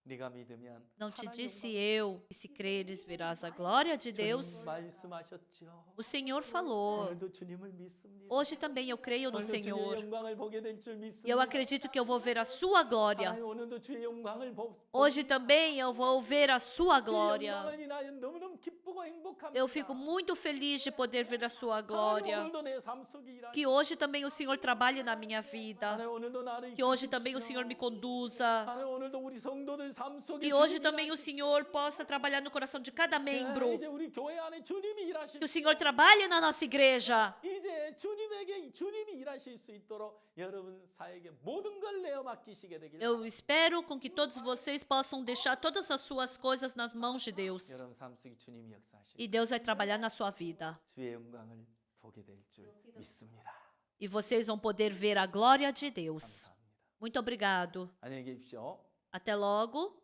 Speaker 1: 네가 믿으면
Speaker 2: Não te
Speaker 1: 하나님
Speaker 2: disse
Speaker 1: 영광-
Speaker 2: eu que se creres verás a glória de
Speaker 1: 주님
Speaker 2: Deus?
Speaker 1: 말씀하셨죠.
Speaker 2: O Senhor falou.
Speaker 1: 오늘도 주님을 믿습니다.
Speaker 2: Hoje também eu creio no
Speaker 1: 오늘도 주님의
Speaker 2: Senhor.
Speaker 1: 영광을 보게 될 줄 믿습니다.
Speaker 2: E eu acredito que eu vou ver a sua glória.
Speaker 1: 하나님, 오늘도 주의 영광을
Speaker 2: Hoje também eu vou ver a sua
Speaker 1: 주의
Speaker 2: glória.
Speaker 1: 영광을 인하여 너무너무 기쁘고 행복합니다.
Speaker 2: Eu fico muito feliz de poder ver a sua glória.
Speaker 1: 하나님, 오늘도 내 삶 속에 일하시고
Speaker 2: Que hoje também o Senhor trabalhe na minha vida.
Speaker 1: 하나님, 오늘도 나를
Speaker 2: Que hoje também o
Speaker 1: 이끄십시오.
Speaker 2: Senhor me conduza.
Speaker 1: 하나님, 오늘도 우리 성도들 삶 속에
Speaker 2: Que hoje
Speaker 1: 주님이
Speaker 2: também o Senhor possa trabalhar no coração de cada membro.
Speaker 1: 이제 우리 교회 안에 주님이 일하실
Speaker 2: Que o Senhor trabalhe na nossa igreja.
Speaker 1: 이제 주님이 일하실 수 있도록 여러분 사에게 모든 걸 내어 맡기시게 되길
Speaker 2: Eu espero com que todos vocês possam deixar todas as suas coisas nas mãos de Deus.
Speaker 1: 여러분 삶 속에 주님이 역사하실
Speaker 2: E Deus vai trabalhar na sua vida.
Speaker 1: 주의 영광을 보게 될 줄 믿습니다.
Speaker 2: E vocês vão poder ver a glória de Deus.
Speaker 1: 감사합니다.
Speaker 2: Muito obrigado.
Speaker 1: 안녕히 계십시오.
Speaker 2: Até logo.